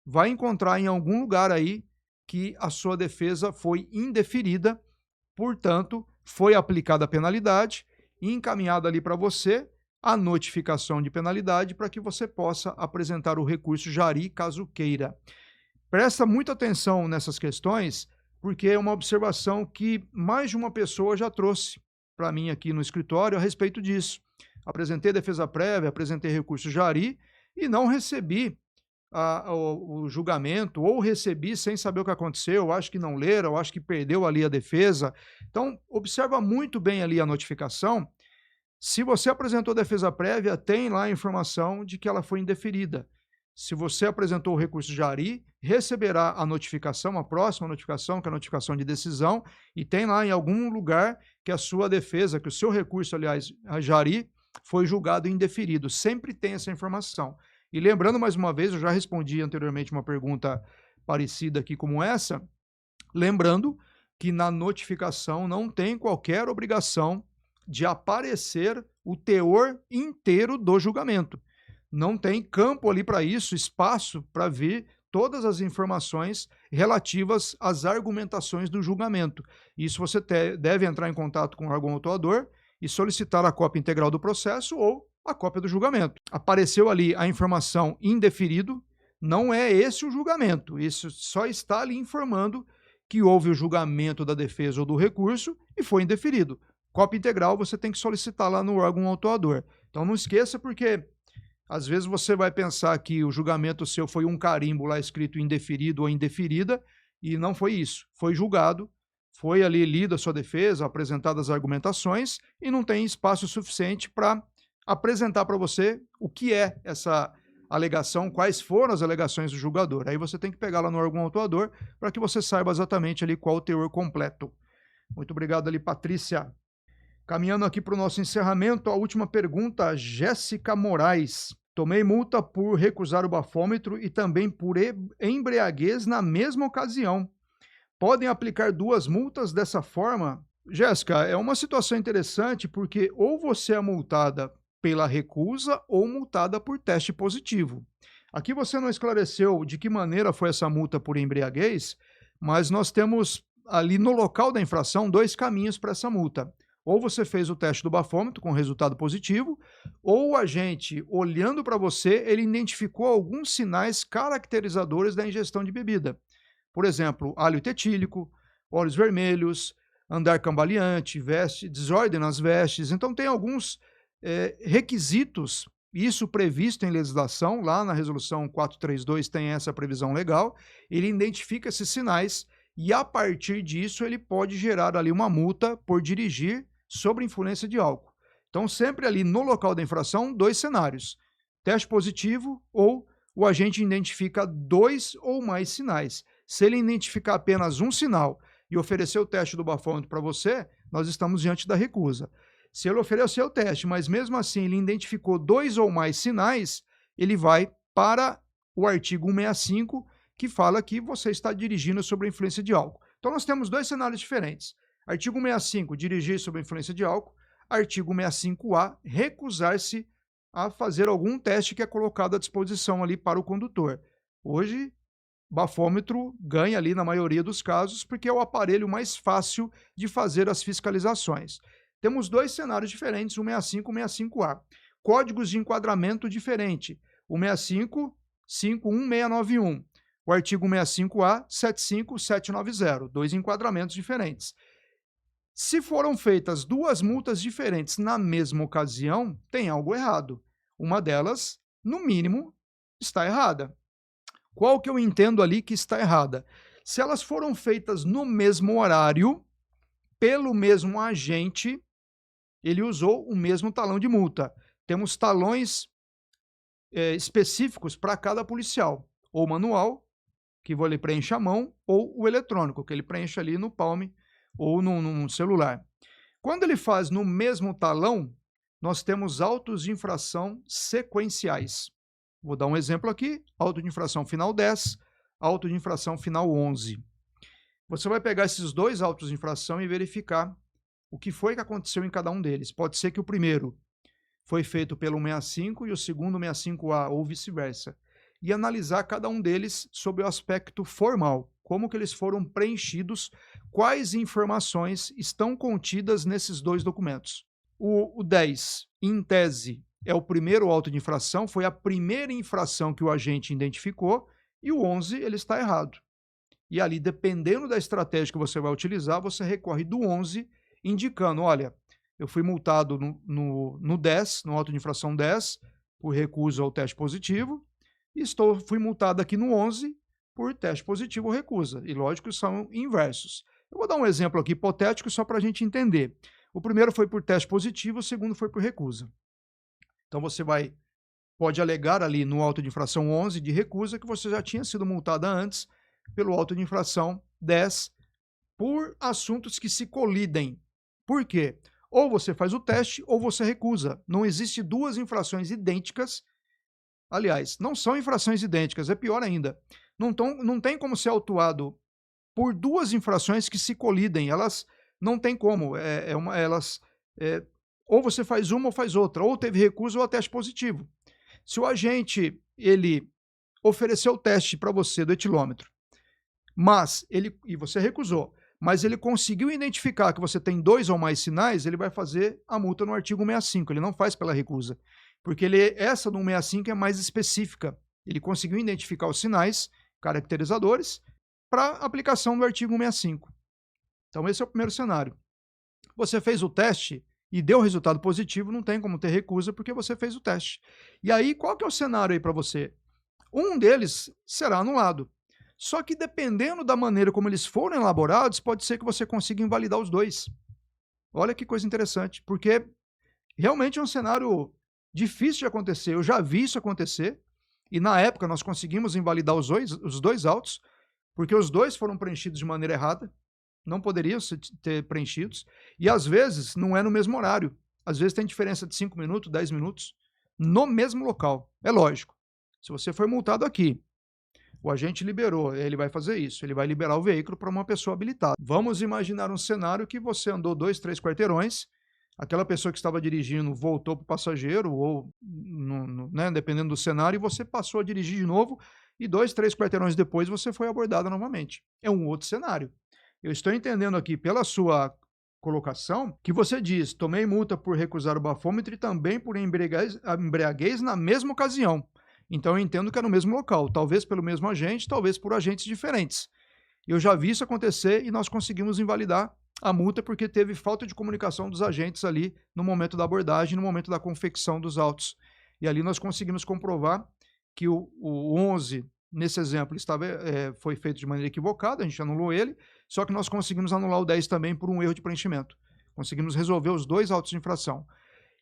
vai encontrar em algum lugar aí que a sua defesa foi indeferida, portanto, foi aplicada a penalidade e encaminhada ali para você a notificação de penalidade para que você possa apresentar o recurso jari caso queira. Presta muita atenção nessas questões, porque é uma observação que mais de uma pessoa já trouxe para mim aqui no escritório a respeito disso. Apresentei defesa prévia, apresentei recurso jari e não recebi o julgamento, ou recebi sem saber o que aconteceu, acho que não leram, acho que perdeu ali a defesa. Então, observa muito bem ali a notificação. Se você apresentou defesa prévia, tem lá a informação de que ela foi indeferida. Se você apresentou o recurso jari, receberá a notificação, a próxima notificação, que é a notificação de decisão, e tem lá em algum lugar que a sua defesa, que o seu recurso, aliás, a jari, foi julgado indeferido. Sempre tem essa informação. E lembrando mais uma vez, eu já respondi anteriormente uma pergunta parecida aqui como essa, lembrando que na notificação não tem qualquer obrigação de aparecer o teor inteiro do julgamento. Não tem campo ali para isso, espaço para ver todas as informações relativas às argumentações do julgamento. Isso você deve entrar em contato com o órgão autuador e solicitar a cópia integral do processo ou a cópia do julgamento. Apareceu ali a informação indeferido, não é esse o julgamento, isso só está ali informando que houve o julgamento da defesa ou do recurso e foi indeferido. Cópia integral você tem que solicitar lá no órgão autuador. Então não esqueça, porque às vezes você vai pensar que o julgamento seu foi um carimbo lá escrito indeferido ou indeferida, e não foi isso. Foi julgado, foi ali lida a sua defesa, apresentadas as argumentações, e não tem espaço suficiente para apresentar para você o que é essa alegação, quais foram as alegações do julgador. Aí você tem que pegar lá no órgão autuador para que você saiba exatamente ali qual o teor completo. Muito obrigado ali, Patrícia. Caminhando aqui para o nosso encerramento, a última pergunta, Jéssica Moraes. Tomei multa por recusar o bafômetro e também por embriaguez na mesma ocasião. Podem aplicar duas multas dessa forma? Jéssica, é uma situação interessante porque ou você é multada pela recusa ou multada por teste positivo. Aqui você não esclareceu de que maneira foi essa multa por embriaguez, mas nós temos ali no local da infração dois caminhos para essa multa. Ou você fez o teste do bafômetro com resultado positivo, ou o agente, olhando para você, ele identificou alguns sinais caracterizadores da ingestão de bebida. Por exemplo, hálito etílico, olhos vermelhos, andar cambaleante, desordem nas vestes. Então tem alguns requisitos, isso previsto em legislação, lá na resolução 432 tem essa previsão legal, ele identifica esses sinais e a partir disso ele pode gerar ali uma multa por dirigir sob influência de álcool. Então sempre ali no local da infração, dois cenários, teste positivo ou o agente identifica dois ou mais sinais. Se ele identificar apenas um sinal e oferecer o teste do bafômetro para você, nós estamos diante da recusa. Se ele ofereceu o teste, mas mesmo assim ele identificou dois ou mais sinais, ele vai para o artigo 165, que fala que você está dirigindo sob a influência de álcool. Então nós temos dois cenários diferentes. Artigo 165, dirigir sob a influência de álcool. Artigo 165A, recusar-se a fazer algum teste que é colocado à disposição ali para o condutor. Hoje, bafômetro ganha ali na maioria dos casos, porque é o aparelho mais fácil de fazer as fiscalizações. Temos dois cenários diferentes, o 165 e o 165A. Códigos de enquadramento diferente. O 165, 51691. O artigo 165A, 75790. Dois enquadramentos diferentes. Se foram feitas duas multas diferentes na mesma ocasião, tem algo errado. Uma delas, no mínimo, está errada. Qual que eu entendo ali que está errada? Se elas foram feitas no mesmo horário, pelo mesmo agente, ele usou o mesmo talão de multa. Temos talões específicos para cada policial, ou manual, que ele preenche à mão, ou o eletrônico, que ele preenche ali no palme ou num celular. Quando ele faz no mesmo talão, nós temos autos de infração sequenciais. Vou dar um exemplo aqui, auto de infração final 10, auto de infração final 11. Você vai pegar esses dois autos de infração e verificar o que foi que aconteceu em cada um deles. Pode ser que o primeiro foi feito pelo 65 e o segundo 65A, ou vice-versa. E analisar cada um deles sob o aspecto formal, como que eles foram preenchidos, quais informações estão contidas nesses dois documentos. O 10, em tese, é o primeiro auto de infração, foi a primeira infração que o agente identificou, e o 11, ele está errado. E ali, dependendo da estratégia que você vai utilizar, você recorre do 11, indicando, olha, eu fui multado no 10, no auto de infração 10, por recusa ao teste positivo, e fui multado aqui no 11 por teste positivo ou recusa. E lógico que são inversos. Eu vou dar um exemplo aqui hipotético só para a gente entender. O primeiro foi por teste positivo, o segundo foi por recusa. Então você pode alegar ali no auto de infração 11 de recusa que você já tinha sido multada antes pelo auto de infração 10 por assuntos que se colidem. Por quê? Ou você faz o teste ou você recusa. Não existe duas infrações idênticas. Aliás, não são infrações idênticas, é pior ainda. Não tem como ser autuado por duas infrações que se colidem. Elas não tem como. Ou você faz uma ou faz outra. Ou teve recusa ou teste positivo. Se o agente ele ofereceu o teste para você do etilômetro, e você recusou, mas ele conseguiu identificar que você tem 2 ou mais sinais, ele vai fazer a multa no artigo 165, ele não faz pela recusa, porque essa do 165 é mais específica, ele conseguiu identificar os sinais caracterizadores para aplicação do artigo 165. Então esse é o primeiro cenário. Você fez o teste e deu resultado positivo, não tem como ter recusa porque você fez o teste. E aí, qual que é o cenário aí para você? Um deles será anulado. Só que dependendo da maneira como eles foram elaborados, pode ser que você consiga invalidar os dois. Olha que coisa interessante, porque realmente é um cenário difícil de acontecer. Eu já vi isso acontecer, e na época nós conseguimos invalidar os dois autos, porque os dois foram preenchidos de maneira errada, não poderiam ter preenchidos, e às vezes não é no mesmo horário. Às vezes tem diferença de 5 minutos, 10 minutos, no mesmo local. É lógico, se você foi multado aqui, o agente liberou, ele vai fazer isso, ele vai liberar o veículo para uma pessoa habilitada. Vamos imaginar um cenário que você andou 2, 3 quarteirões, aquela pessoa que estava dirigindo voltou para o passageiro, ou né, dependendo do cenário, e você passou a dirigir de novo, e 2, 3 quarteirões depois você foi abordado novamente. É um outro cenário. Eu estou entendendo aqui pela sua colocação que você diz, tomei multa por recusar o bafômetro e também por embriaguez na mesma ocasião. Então eu entendo que é no mesmo local, talvez pelo mesmo agente, talvez por agentes diferentes. Eu já vi isso acontecer e nós conseguimos invalidar a multa porque teve falta de comunicação dos agentes ali no momento da abordagem, no momento da confecção dos autos. E ali nós conseguimos comprovar que o 11, nesse exemplo, foi feito de maneira equivocada, a gente anulou ele, só que nós conseguimos anular o 10 também por um erro de preenchimento. Conseguimos resolver os dois autos de infração.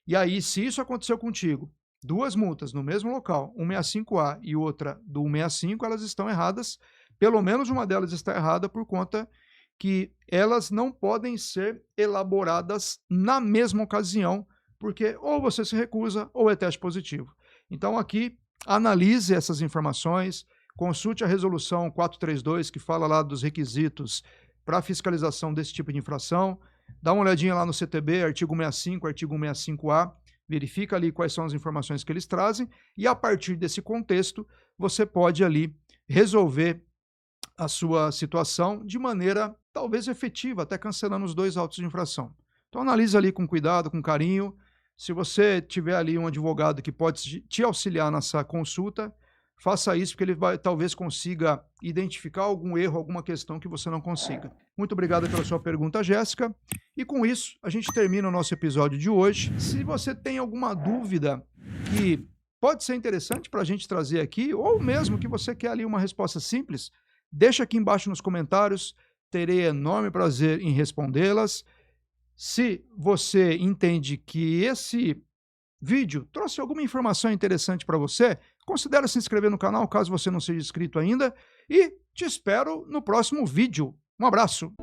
E aí, se isso aconteceu contigo, 2 multas no mesmo local, 165A e outra do 165, elas estão erradas, pelo menos uma delas está errada por conta que elas não podem ser elaboradas na mesma ocasião, porque ou você se recusa ou é teste positivo. Então aqui, analise essas informações, consulte a resolução 432, que fala lá dos requisitos para fiscalização desse tipo de infração, dá uma olhadinha lá no CTB, artigo 165, artigo 165A, verifica ali quais são as informações que eles trazem e a partir desse contexto você pode ali resolver a sua situação de maneira talvez efetiva, até cancelando os 2 autos de infração. Então analise ali com cuidado, com carinho. Se você tiver ali um advogado que pode te auxiliar nessa consulta, faça isso, porque ele talvez consiga identificar algum erro, alguma questão que você não consiga. Muito obrigado pela sua pergunta, Jéssica. E com isso, a gente termina o nosso episódio de hoje. Se você tem alguma dúvida que pode ser interessante para a gente trazer aqui, ou mesmo que você quer ali uma resposta simples, deixa aqui embaixo nos comentários, terei enorme prazer em respondê-las. Se você entende que esse vídeo trouxe alguma informação interessante para você, considere se inscrever no canal caso você não seja inscrito ainda e te espero no próximo vídeo. Um abraço!